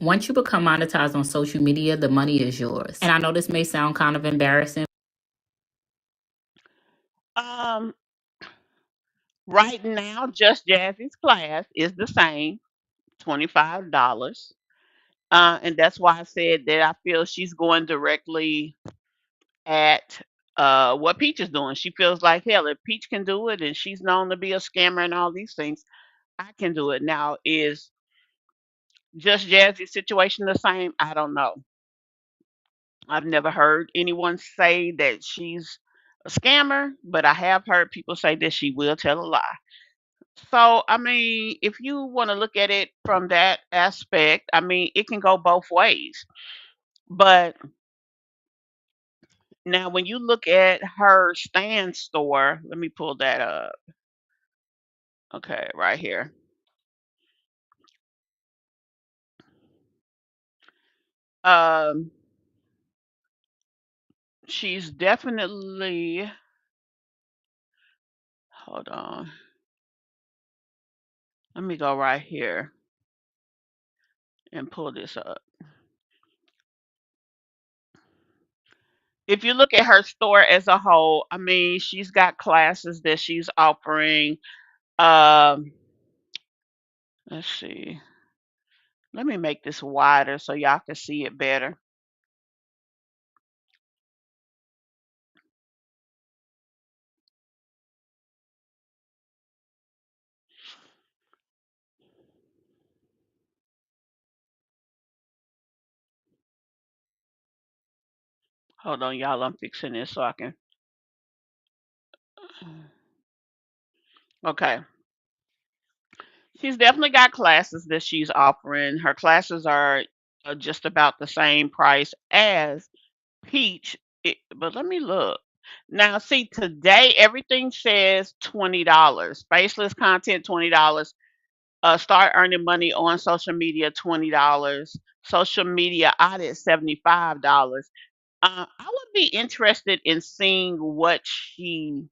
Once you become monetized on social media, the money is yours. And I know this may sound kind of embarrassing. Um, right now, Just Jazzy's class is the same, $25. And that's why I said that I feel she's going directly at what Peach is doing. She feels like, hell, if Peach can do it and she's known to be a scammer and all these things, I can do it. Now, is Just Jazzy's situation the same? I don't know. I've never heard anyone say that she's a scammer, but I have heard people say that she will tell a lie. So, I mean, if you want to look at it from that aspect, I mean, it can go both ways. But now, when you look at her stand store, let me pull that up. Okay, right here. Um, She's definitely, hold on. Let me go right here and pull this up. If you look at her store as a whole, I mean, she's got classes that she's offering. Um, let's see. Let me make this wider so y'all can see it better. Hold on, y'all. I'm fixing this so I can. Okay. She's definitely got classes that she's offering. Her classes are just about the same price as Peach. But let me look. Now, see, today everything says $20. Faceless content, $20. Start earning money on social media, $20. Social media audit, $75. I would be interested in seeing what she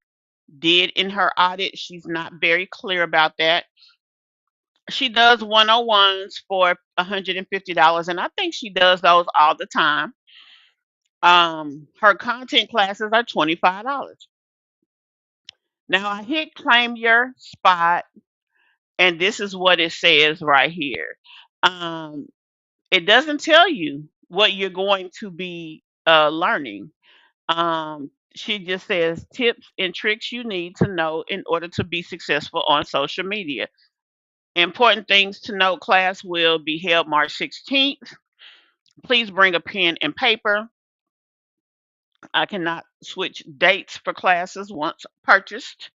did in her audit. She's not very clear about that. She does 101s for $150, and I think she does those all the time. Her content classes are $25. Now I hit claim your spot, and this is what it says right here. Um, it doesn't tell you what you're going to be learning. She just says tips and tricks you need to know in order to be successful on social media. Important things to note: class will be held March 16th. Please bring a pen and paper. I cannot switch dates for classes once purchased.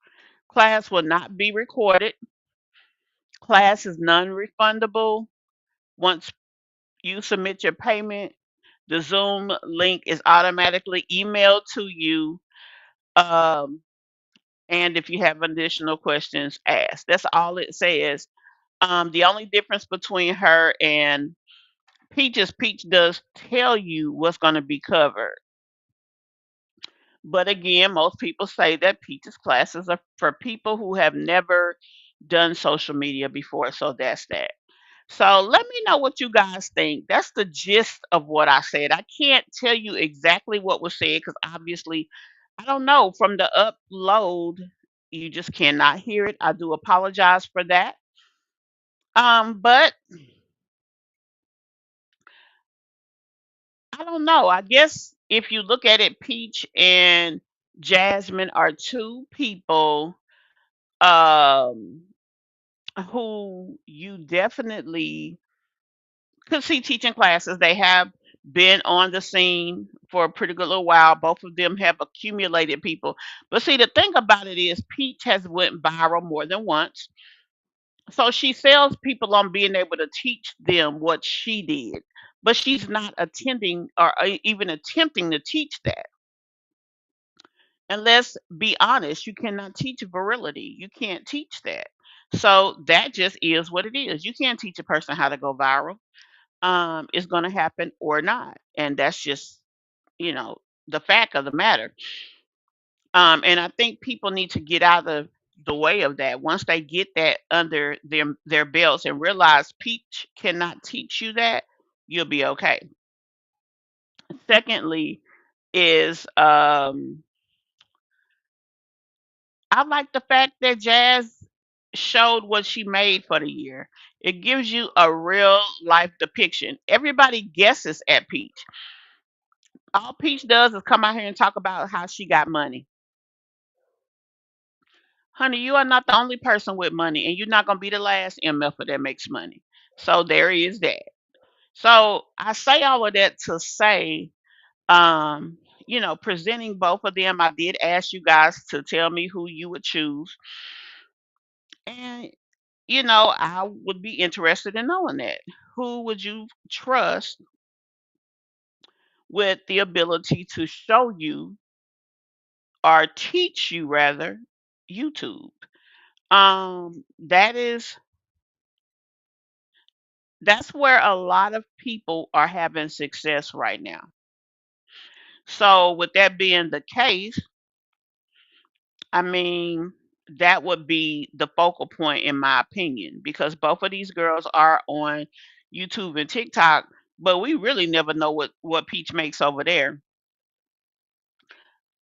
Class will not be recorded. Class is non refundable. Once you submit your payment, the Zoom link is automatically emailed to you. Um, and if you have additional questions, ask. That's all it says. The only difference between her and Peach is Peach does tell you what's going to be covered. But again, most people say that Peach's classes are for people who have never done social media before. So that's that. So let me know what you guys think. That's the gist of what I said. I can't tell you exactly what was said because obviously I don't know from the upload. You just cannot hear it. I do apologize for that. But I don't know. I guess if you look at it, Peach and Jasmine are two people um who you definitely could see teaching classes. They have been on the scene for a pretty good little while. Both of them have accumulated people. But see, the thing about it is Peach has went viral more than once. So she sells people on being able to teach them what she did. But she's not attending or even attempting to teach that. And let's be honest, you cannot teach virility. You can't teach that. So that just is what it is. You can't teach a person how to go viral. It's going to happen or not. And that's just, you know, the fact of the matter. And I think people need to get out of the way of that. Once they get that under their belts and realize Peach cannot teach you that, you'll be okay. Secondly, is I like the fact that Jazz showed what she made for the year. It gives you a real life depiction. Everybody guesses at Peach. All Peach does is come out here and talk about how she got money. Honey, you are not the only person with money, and you're not going to be the last MFer that makes money. So there is that. So I say all of that to say, um, presenting both of them, I did ask you guys to tell me who you would choose. And, I would be interested in knowing that. Who would you trust with the ability to show you or teach you rather YouTube? That is that's where a lot of people are having success right now. So with that being the case, I mean, that would be the focal point in my opinion because both of these girls are on YouTube and TikTok, but we really never know what Peach makes over there.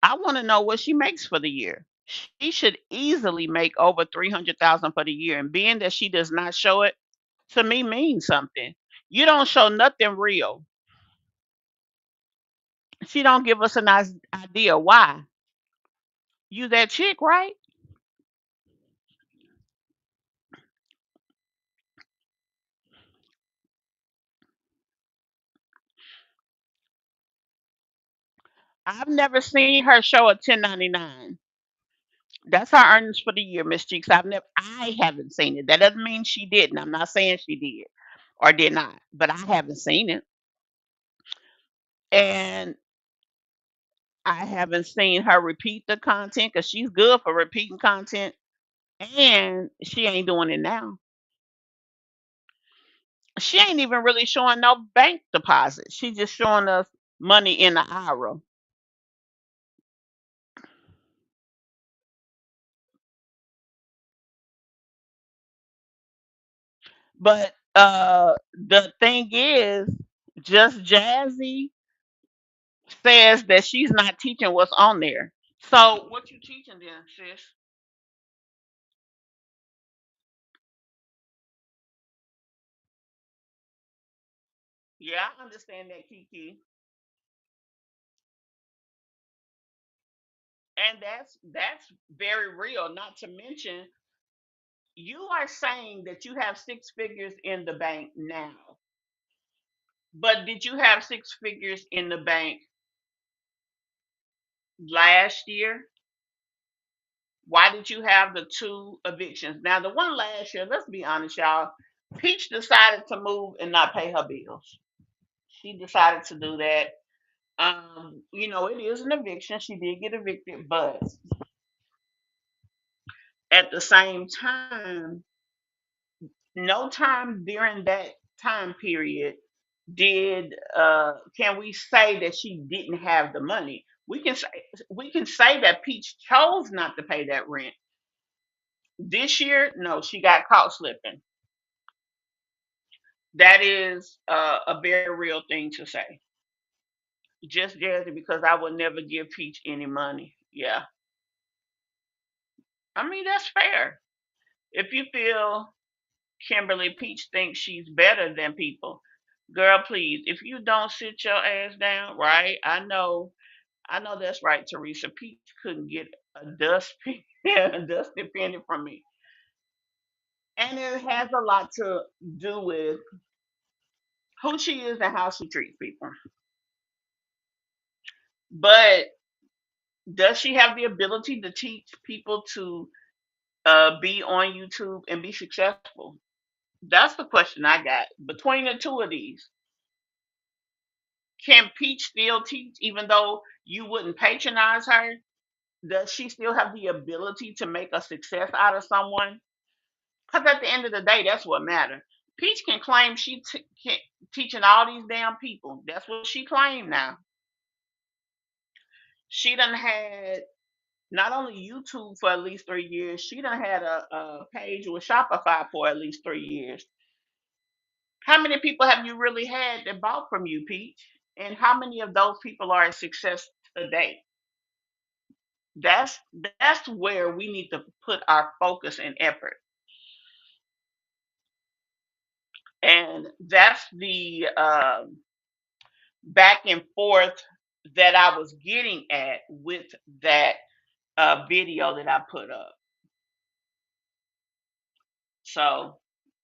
I want to know what she makes for the year. She should easily make over 300,000 for the year, and being that she does not show it to me means something. You don't show nothing real. She don't give us a nice idea why. You that chick, right? I've never seen her show a 1099. That's her earnings for the year, Miss Cheeks. I haven't seen it. That doesn't mean she didn't. I'm not saying she did or did not, but I haven't seen it. And I haven't seen her repeat the content because she's good for repeating content, and she ain't doing it now. She ain't even really showing no bank deposits. She's just showing us money in the IRA. But the thing is, Just Jazzy says that she's not teaching what's on there. So what you teaching then, sis? Yeah, I understand that, Kiki. And that's very real. Not to mention, you are saying that you have six figures in the bank now. But did you have six figures in the bank last year? Why did you have the two evictions? Now, the one last year, let's be honest, y'all. Peach decided to move and not pay her bills. She decided to do that. It is an eviction. She did get evicted, but at the same time, no time during that time period did can we say that she didn't have the money. We can say that Peach chose not to pay that rent. This year, no, she got caught slipping. That is a very real thing to say. Just Jazzy, because I would never give Peach any money. Yeah. I mean, that's fair. If you feel Kimberly Peach thinks she's better than people, girl, please, if you don't sit your ass down, right? I know that's right, Teresa. Peach couldn't get a a dusty penny from me. And it has a lot to do with who she is and how she treats people. But does she have the ability to teach people to be on YouTube and be successful? That's the question I got. Between the two of these, can Peach still teach even though you wouldn't patronize her? Does she still have the ability to make a success out of someone? Because at the end of the day, that's what matters. Peach can claim can, teaching all these damn people. That's what she claimed now. She done had not only YouTube for at least 3 years, she done had a page with Shopify for at least 3 years. How many people have you really had that bought from you, Peach? And how many of those people are a success today? That's that's where we need to put our focus and effort. And that's the back and forth that I was getting at with that video that I put up. So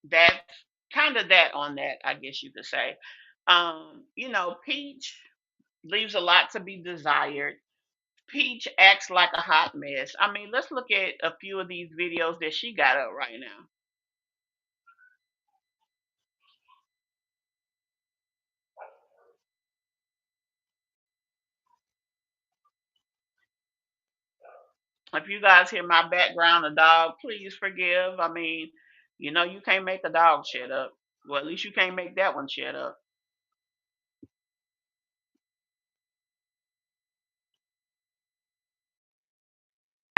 that's kind of that on that, I guess you could say. Peach leaves a lot to be desired. Peach acts like a hot mess. I mean, let's look at a few of these videos that she got up right now. If you guys hear my background, a dog, please forgive. I mean, you can't make a dog shut up. Well, at least you can't make that one shut up.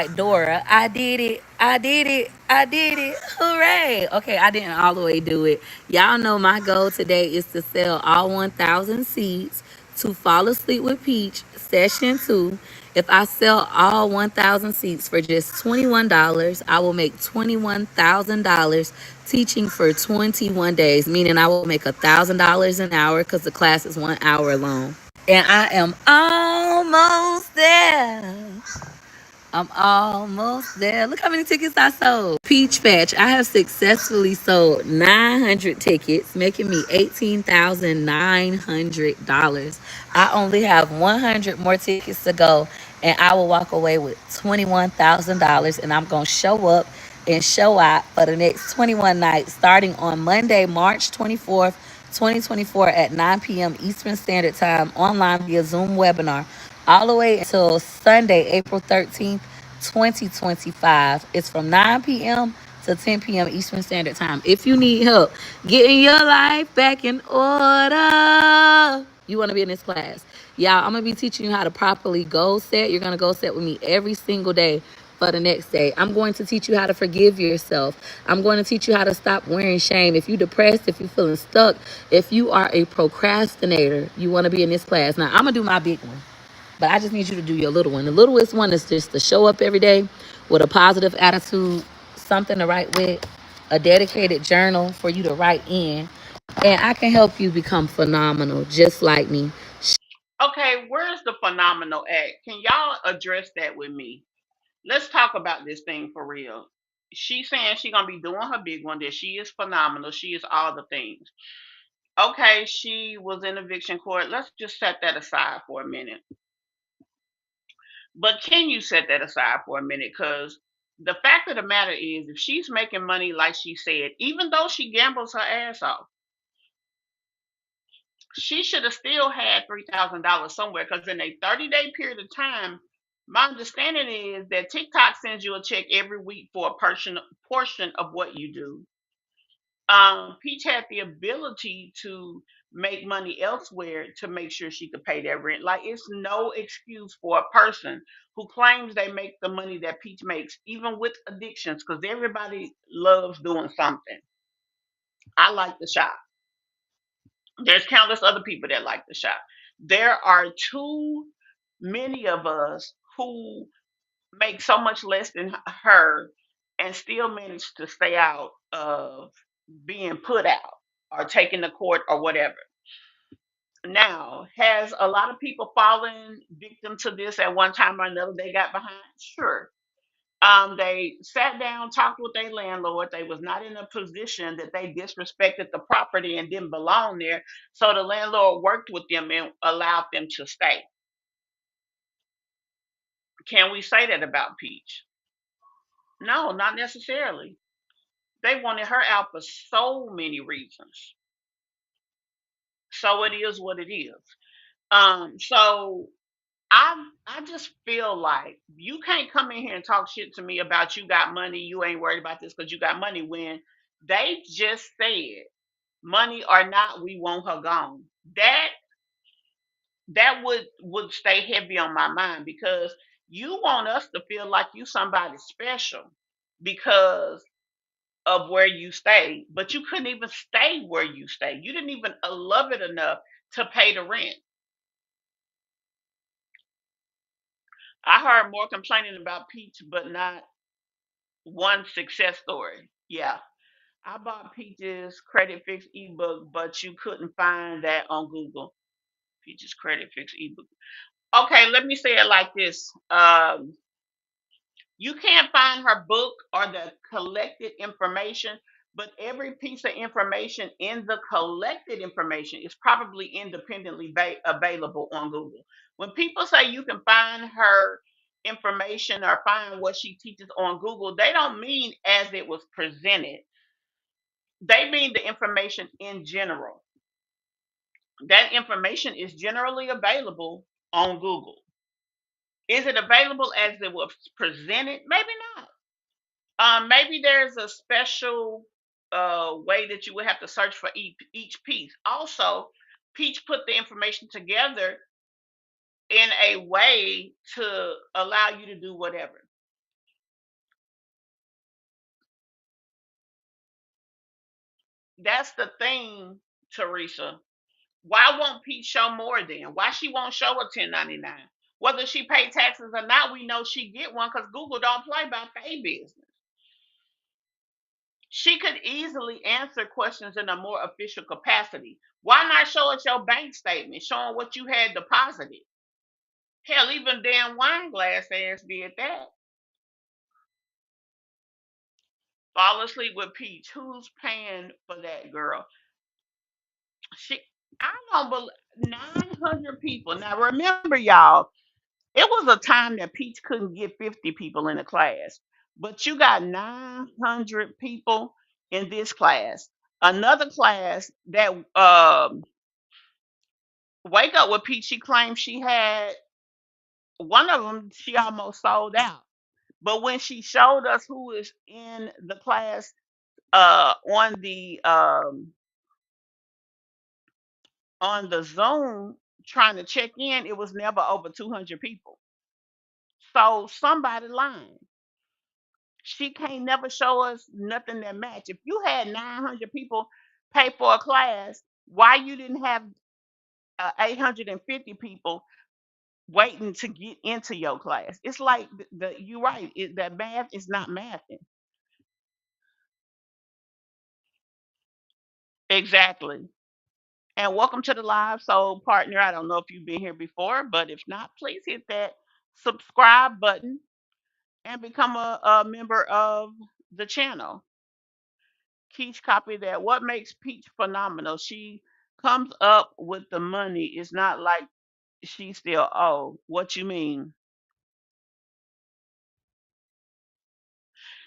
Like Dora, I did it, I did it, I did it, hooray. Okay, I didn't all the way do it. Y'all know my goal today is to sell all 1,000 seeds to Fall Asleep with Peach, Session 2. If I sell all 1,000 seats for just $21, I will make $21,000 teaching for 21 days, meaning I will make $1,000 an hour because the class is 1 hour long. And I am almost there. I'm almost there. Look how many tickets I sold. Peach Patch. I have successfully sold 900 tickets, making me $18,900. I only have 100 more tickets to go, and I will walk away with $21,000. And I'm going to show up and show out for the next 21 nights, starting on Monday, March 24th, 2024 at 9 p.m. Eastern Standard Time, online via Zoom webinar, all the way until Sunday, April 13th, 2025. It's from 9 p.m. to 10 p.m. Eastern Standard Time. If you need help getting your life back in order, you want to be in this class. Y'all, I'm going to be teaching you how to properly goal set. You're going to goal set with me every single day for the next day. I'm going to teach you how to forgive yourself. I'm going to teach you how to stop wearing shame. If you're depressed, if you're feeling stuck, if you are a procrastinator, you want to be in this class. Now, I'm going to do my big one, but I just need you to do your little one. The littlest one is just to show up every day with a positive attitude, something to write with, a dedicated journal for you to write in, and I can help you become phenomenal just like me. Okay, where's the phenomenal act? Can y'all address that with me? Let's talk about this thing for real. She's saying she's gonna be doing her big one, that she is phenomenal, she is all the things. Okay, she was in eviction court. Let's just set that aside for a minute. But can you set that aside for a minute? Because the fact of the matter is, if she's making money like she said, even though she gambles her ass off, she should have still had $3,000 somewhere. Because in a 30-day period of time, my understanding is that TikTok sends you a check every week for a portion of what you do. Peach had the ability to make money elsewhere to make sure she could pay that rent. Like, it's no excuse for a person who claims they make the money that Peach makes, even with addictions, because everybody loves doing something. I like to shop. There's countless other people that like to shop. There are too many of us who make so much less than her and still manage to stay out of being put out or taken to court or whatever. Now, has a lot of people fallen victim to this at one time or another? They got behind? Sure. They sat down, talked with their landlord. They was not in a position that they disrespected the property and didn't belong there. So the landlord worked with them and allowed them to stay. Can we say that about Peach? No, not necessarily. They wanted her out for so many reasons. So it is what it is. So I just feel like you can't come in here and talk shit to me about you got money, you ain't worried about this because you got money, when they just said money or not, we want her gone. That that would stay heavy on my mind, because you want us to feel like you somebody special because of where you stay, but you couldn't even stay where you stay. You didn't even love it enough to pay the rent. I heard more complaining about Peach, but not one success story. Yeah, I bought Peach's Credit Fix ebook, but you couldn't find that on Google. Peach's Credit Fix ebook. Okay, let me say it like this. You can't find her book or the collected information, but every piece of information in the collected information is probably independently available on Google. When people say you can find her information or find what she teaches on Google, they don't mean as it was presented. They mean the information in general. That information is generally available on Google. Is it available as it was presented? Maybe not. Maybe there's a special way that you would have to search for each piece. Also, Peach put the information together in a way to allow you to do whatever. That's the thing, Teresa. Why won't Pete show more then? Why she won't show a 1099? Whether she pay taxes or not, we know she get one because Google don't play by pay business. She could easily answer questions in a more official capacity. Why not show us your bank statement showing what you had deposited? Hell, even damn Wineglass ass did that. Fall asleep with Peach. Who's paying for that girl? She, I don't believe 900 people. Now remember, y'all, it was a time that Peach couldn't get 50 people in a class, but you got 900 people in this class. Another class that Wake Up with Peach, she claimed she had one of them. She almost sold out. But when she showed us who is in the class on the Zoom trying to check in, it was never over 200 people. So somebody lying. She can't never show us nothing that match. If you had 900 people pay for a class, why you didn't have 850 people waiting to get into your class? It's like you're right. That math is not mathing. Exactly. And welcome to the live. So, partner, I don't know if you've been here before, but if not, please hit that subscribe button and become a member of the channel. Keach copy that. What makes Peach phenomenal? She comes up with the money. It's not like she still owe. What you mean?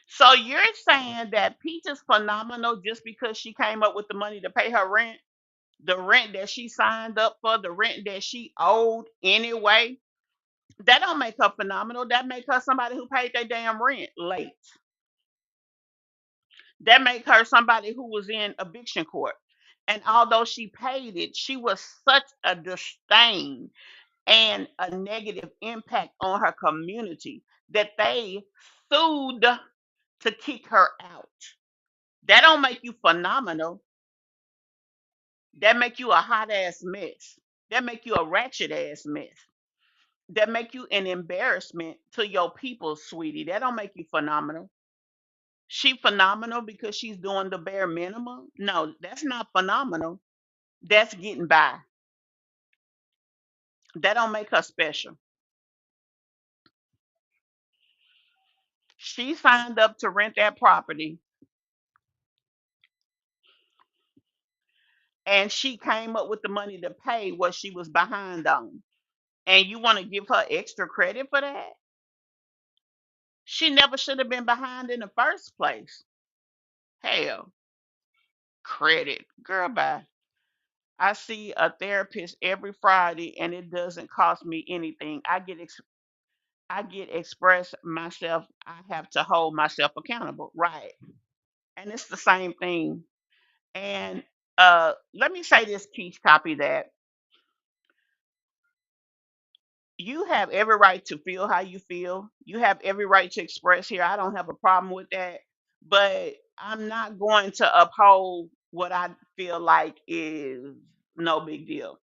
So you're saying that Peach is phenomenal just because she came up with the money to pay her rent? The rent that she signed up for, the rent that she owed anyway? That don't make her phenomenal. That make her somebody who paid their damn rent late. That make her somebody who was in eviction court. And although she paid it, she was such a disdain and a negative impact on her community that they sued to kick her out. That don't make you phenomenal. That make you a hot ass mess. That make you a ratchet ass mess. That make you an embarrassment to your people, sweetie. That don't make you phenomenal. She phenomenal because she's doing the bare minimum? No, that's not phenomenal. That's getting by. That don't make her special. She signed up to rent that property and she came up with the money to pay what she was behind on. And you want to give her extra credit for that? She never should have been behind in the first place. Hell, credit. Girl, bye. I see a therapist every Friday and it doesn't cost me anything. I get express myself. I have to hold myself accountable. Right. And it's the same thing. And let me say this, Keith, copy that. You have every right to feel how you feel. You have every right to express here. I don't have a problem with that. But I'm not going to uphold what I feel like is no big deal.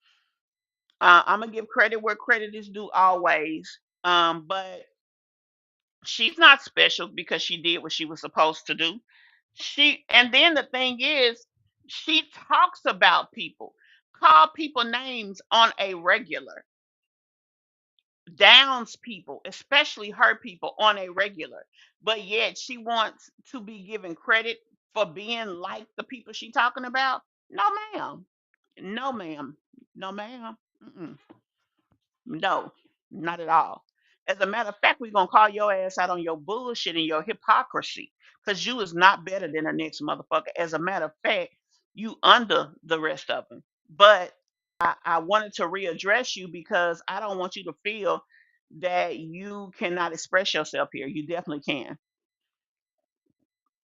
I'm gonna give credit where credit is due always. But she's not special because she did what she was supposed to do. She and then the thing is, she talks about people, call people names on a regular, downs people, especially her people on a regular. But yet she wants to be given credit for being like the people she talking about. No, ma'am. No, ma'am. No, ma'am. Mm-mm. No, not at all. As a matter of fact, we're gonna call your ass out on your bullshit and your hypocrisy, because you is not better than the next motherfucker. As a matter of fact, you under the rest of them. But I wanted to readdress you because I don't want you to feel that you cannot express yourself here. You definitely can.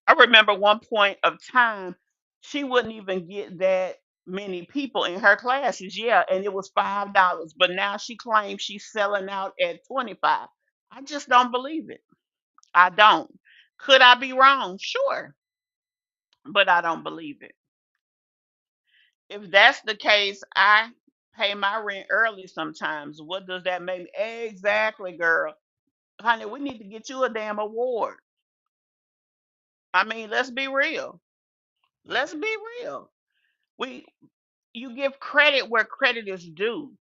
I remember one point of time, she wouldn't even get that many people in her classes. Yeah, and it was $5. But now she claims she's selling out at 25. I just don't believe it. I don't. Could I be wrong? Sure, but I don't believe it. If that's the case, I pay my rent early sometimes. What does that make me? Exactly, girl. Honey, we need to get you a damn award. I mean, let's be real. Let's be real. We You give credit where credit is due.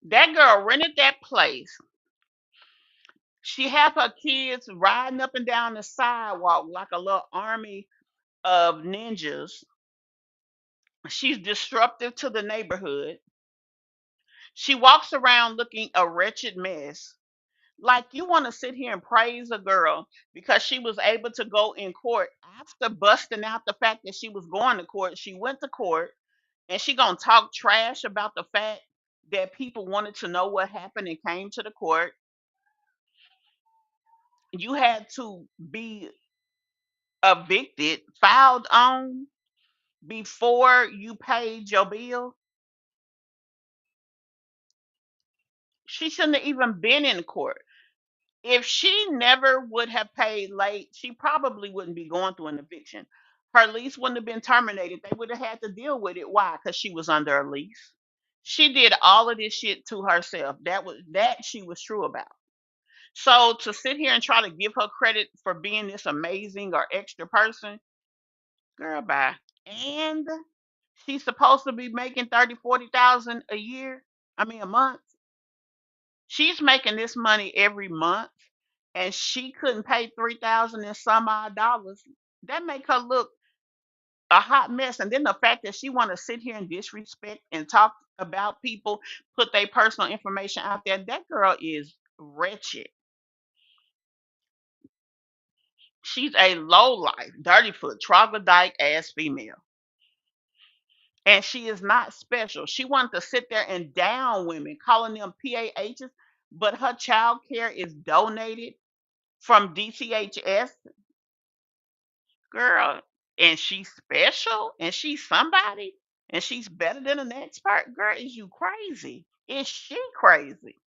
That girl rented that place. She had her kids riding up and down the sidewalk like a little army of ninjas. She's disruptive to the neighborhood. She walks around looking a wretched mess. Like, you want to sit here and praise a girl because she was able to go in court after busting out the fact that she was going to court. She went to court and she gonna talk trash about the fact that people wanted to know what happened and came to the court. You had to be evicted, filed on before you paid your bill. She shouldn't have even been in court. If she never would have paid late, she probably wouldn't be going through an eviction. Her lease wouldn't have been terminated. They would have had to deal with it. Why? Because she was under a lease. She did all of this shit to herself. That she was true about. So to sit here and try to give her credit for being this amazing or extra person, girl, bye. And she's supposed to be making 30, 40,000 a year. I mean a month. She's making this money every month, and she couldn't pay 3,000 and some odd dollars. That make her look a hot mess. And then the fact that she want to sit here and disrespect and talk about people, put their personal information out there. That girl is wretched. She's a low life, dirty foot, troglodyte ass female. And she is not special. She wanted to sit there and down women, calling them PAHs, but her child care is donated from DCHS, girl. And she's special and she's somebody and she's better than an expert. Girl, is you crazy? Is she crazy?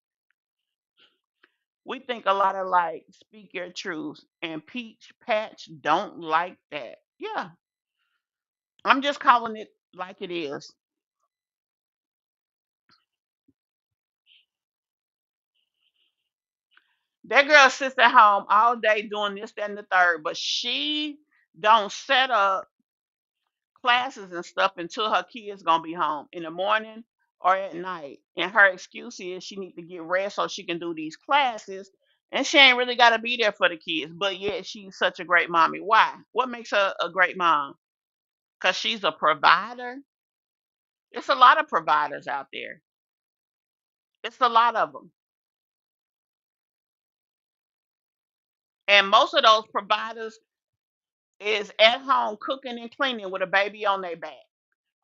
We think a lot of like speak your truth and Peach Patch don't like that. Yeah, I'm just calling it like it is. That girl sits at home all day doing this, that, and the third, but she don't set up classes and stuff until her kids gonna be home in the morning or at night. And her excuse is she need to get rest so she can do these classes. And she ain't really gotta be there for the kids, but yet she's such a great mommy. Why? What makes her a great mom? Cause she's a provider. It's a lot of providers out there. It's a lot of them, and most of those providers is at home cooking and cleaning with a baby on their back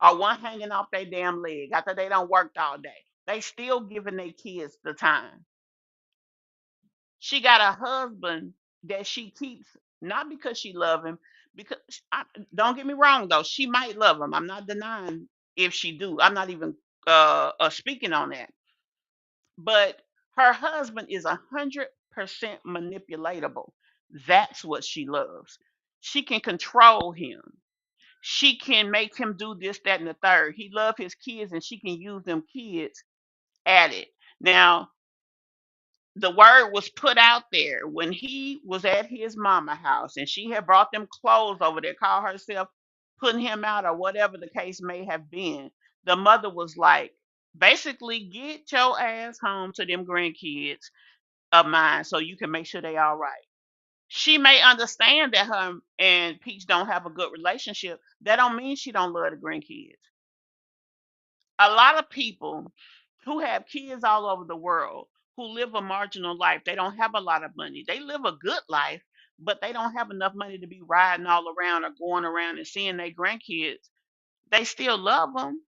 or one hanging off their damn leg after they done worked all day. They still giving their kids the time. She got a husband that she keeps not because she love him, because don't get me wrong though, she might love him. I'm not denying if she do. I'm not even speaking on that. But her husband is 100% manipulatable. That's what she loves. She can control him. She can make him do this, that, and the third. He love his kids, and she can use them kids at it. Now, the word was put out there when he was at his mama house, and she had brought them clothes over there, called herself putting him out, or whatever the case may have been. The mother was like, basically, get your ass home to them grandkids of mine so you can make sure they all right. She may understand that her and Peach don't have a good relationship. That don't mean she don't love the grandkids. A lot of people who have kids all over the world who live a marginal life, they don't have a lot of money. They live a good life, but they don't have enough money to be riding all around or going around and seeing their grandkids. They still love them.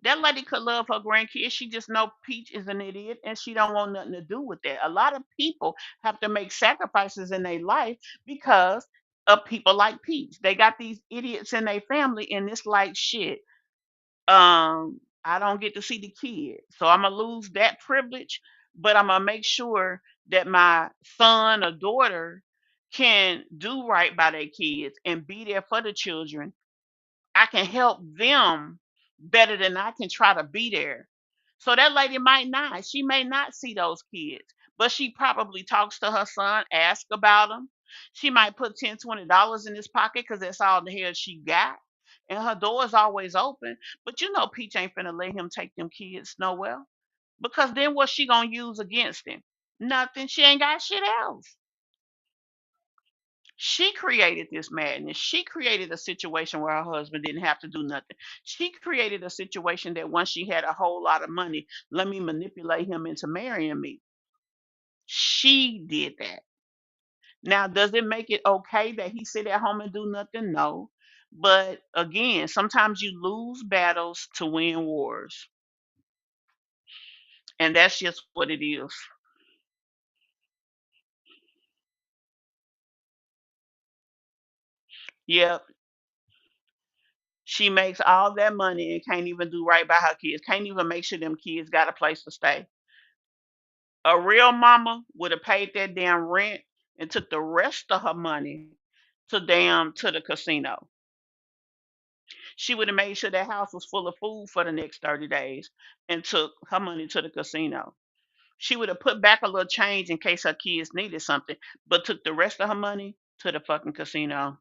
That lady could love her grandkids. She just know Peach is an idiot and she don't want nothing to do with that. A lot of people have to make sacrifices in their life because of people like Peach. They got these idiots in their family and it's like shit. I don't get to see the kid. So I'm gonna lose that privilege, but I'm gonna make sure that my son or daughter can do right by their kids and be there for the children I can help them better than I can try to be there. So that lady might not. She may not see those kids, but she probably talks to her son, ask about them. She might put $10, $20 in his pocket because that's all the hell she got. And her door is always open. But you know Peach ain't finna let him take them kids nowhere. Because then what's she gonna use against him? Nothing. She ain't got shit else. She created this madness. She created a situation where her husband didn't have to do nothing. She created a situation that once she had a whole lot of money, let me manipulate him into marrying me. She did that. Now, does it make it okay that he sit at home and do nothing? No. But again, sometimes you lose battles to win wars. And that's just what it is. Yep. She makes all that money and can't even do right by her kids. Can't even make sure them kids got a place to stay. A real mama would have paid that damn rent and took the rest of her money to the casino. She would have made sure that house was full of food for the next 30 days and took her money to the casino. She would have put back a little change in case her kids needed something, but took the rest of her money to the fucking casino.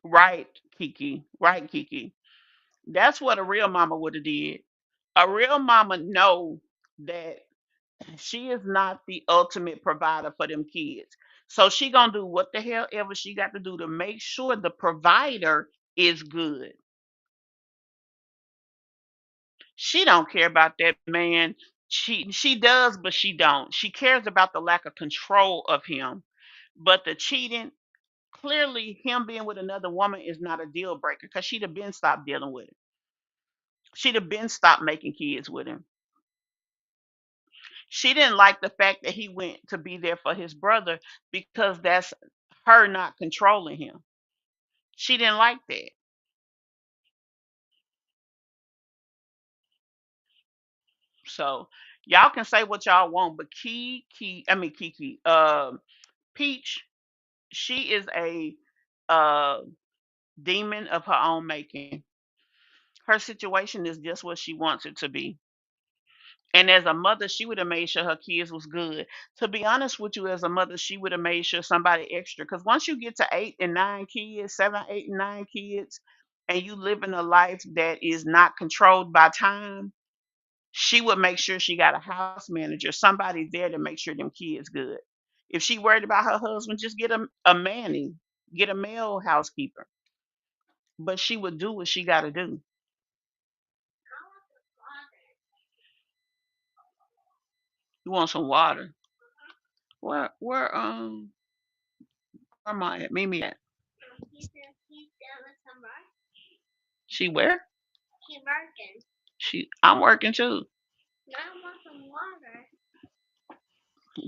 Right, Kiki. Right, Kiki. That's what a real mama would have did. A real mama know that she is not the ultimate provider for them kids. So she gonna do what the hell ever she got to do to make sure the provider is good. She don't care about that man. She does, but she don't. She cares about the lack of control of him. But the cheating, clearly him being with another woman is not a deal breaker because she'd have been stopped dealing with it. She'd have been stopped making kids with him. She didn't like the fact that he went to be there for his brother because that's her not controlling him. She didn't like that. So y'all can say what y'all want, but Kiki, Peach, she is a uh demon of her own making. Her situation is just what she wants it to be. And as a mother, she would have made sure her kids was good. To be honest with you, as a mother, she would have made sure somebody extra. Because once you get to 8 and 9 kids, 7, 8, and 9 kids, and you live in a life that is not controlled by time, she would make sure she got a house manager, somebody there to make sure them kids good. If she worried about her husband, just get a manny, get a male housekeeper. But she would do what she got to do. You want some water? Where am I at? Mimi at? She where? I'm working too.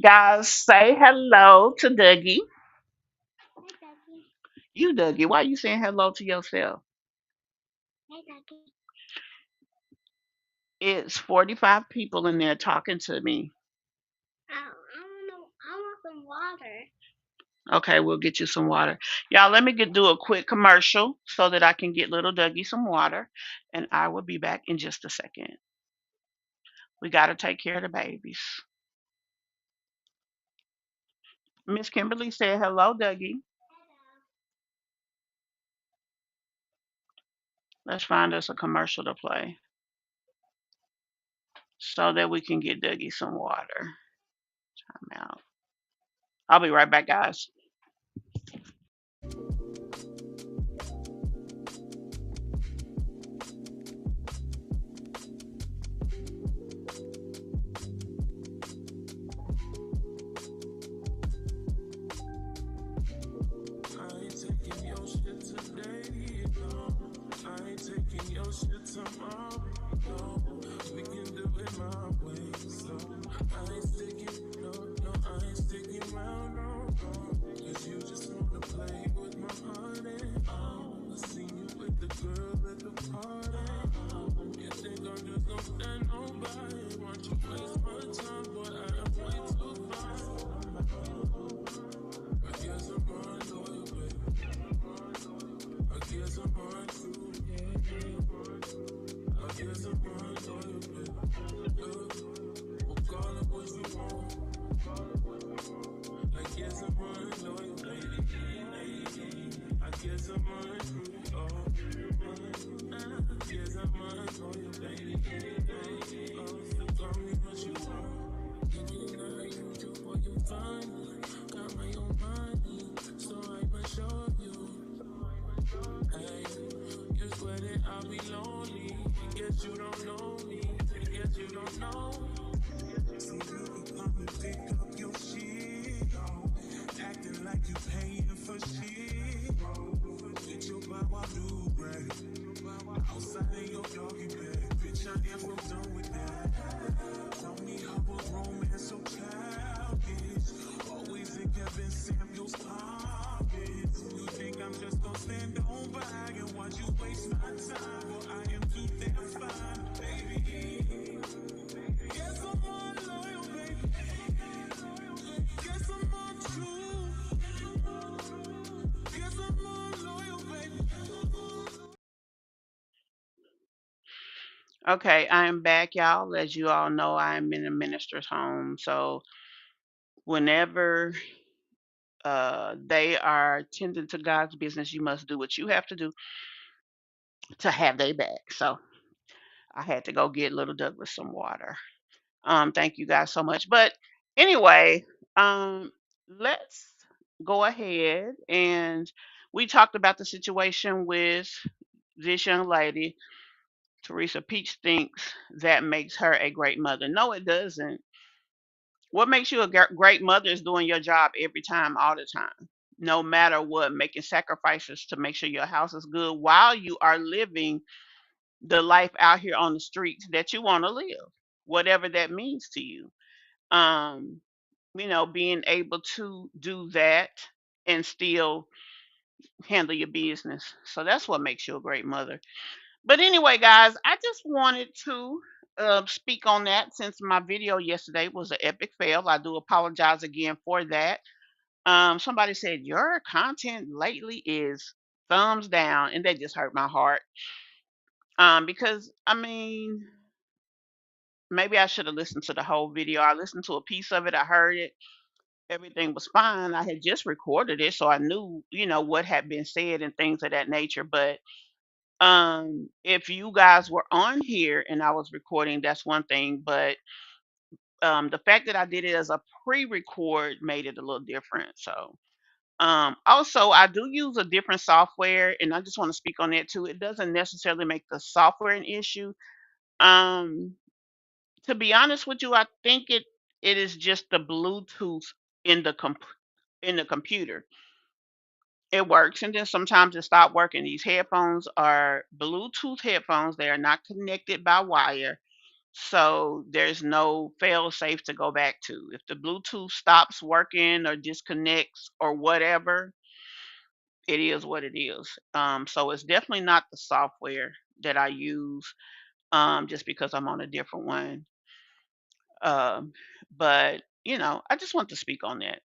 Guys, say hello to Dougie. You Dougie, why you saying hello to yourself? It's 45 people in there talking to me. Okay, we'll get you some water. Y'all, let me do a quick commercial so that I can get little Dougie some water, and I will be back in just a second. We got to take care of the babies. Miss Kimberly said hello, Dougie. Let's find us a commercial to play so that we can get Dougie some water. I'm out. I'll be right back, guys. Okay, I am back, y'all. As you all know, I am in a minister's home. So whenever they are tending to God's business, you must do what you have to do to have their back. So I had to go get little Douglas some water. Thank you guys so much. But anyway, let's go ahead and we talked about the situation with this young lady. Teresa Peach thinks that makes her a great mother. No, it doesn't. What makes you a great mother is doing your job every time, all the time, no matter what, making sacrifices to make sure your house is good while you are living the life out here on the streets that you want to live, whatever that means to you. Um, being able to do that and still handle your business. So that's what makes you a great mother. But anyway, guys, I just wanted to speak on that since my video yesterday was an epic fail. I do apologize again for that. Somebody said your content lately is thumbs down, and that just hurt my heart. Because I mean, maybe I should have listened to the whole video. I listened to a piece of it. I heard it. Everything was fine. I had just recorded it, so I knew, what had been said and things of that nature. But if you guys were on here and I was recording, that's one thing. But the fact that I did it as a pre-record made it a little different. So also I do use a different software, and I just want to speak on that too. It doesn't necessarily make the software an issue. Um, to be honest with you, I think it is just the Bluetooth in the in the computer. It works, and then sometimes it stopped working. These headphones are Bluetooth headphones. They are not connected by wire, so there's no fail safe to go back to. If the Bluetooth stops working or disconnects or whatever, it is what it is. So it's definitely not the software that I use, just because I'm on a different one. Um, but I just want to speak on that.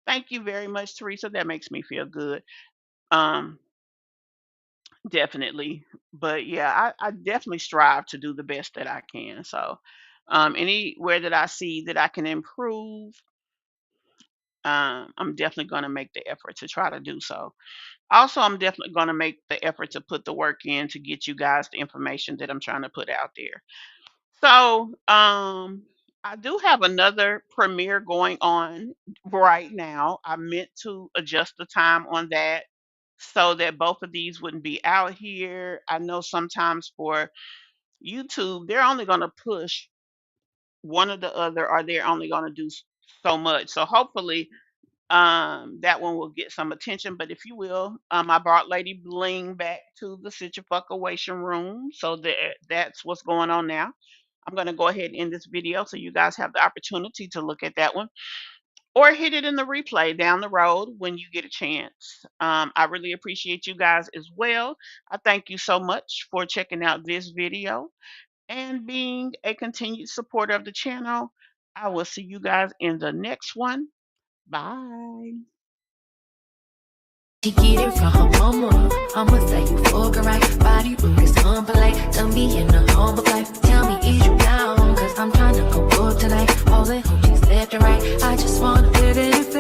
Thank you very much, Teresa. That makes me feel good. Um, Definitely. But yeah, I definitely strive to do the best that I can. So anywhere that I see that I can improve, I'm definitely going to make the effort to try to do so. Also, I'm definitely going to make the effort to put the work in to get you guys the information that I'm trying to put out there. So I do have another premiere going on right now. I meant to adjust the time on that so that both of these wouldn't be out here. I know sometimes for YouTube, they're only going to push one or the other, or they're only going to do so much. So hopefully, that one will get some attention. But if you will, I brought Lady Bling back to the situation room, so that's what's going on now. I'm going to go ahead and end this video so you guys have the opportunity to look at that one, or hit it in the replay down the road when you get a chance. I really appreciate you guys as well. I thank you so much for checking out this video and being a continued supporter of the channel. I will see you guys in the next one. Bye. She get it from her mama. I'ma say you fucking right. Body rude is unpolite. Tell me in the humble life. Tell me is you down? Cause I'm trying to go up tonight. All the hoes left and right. I just wanna live it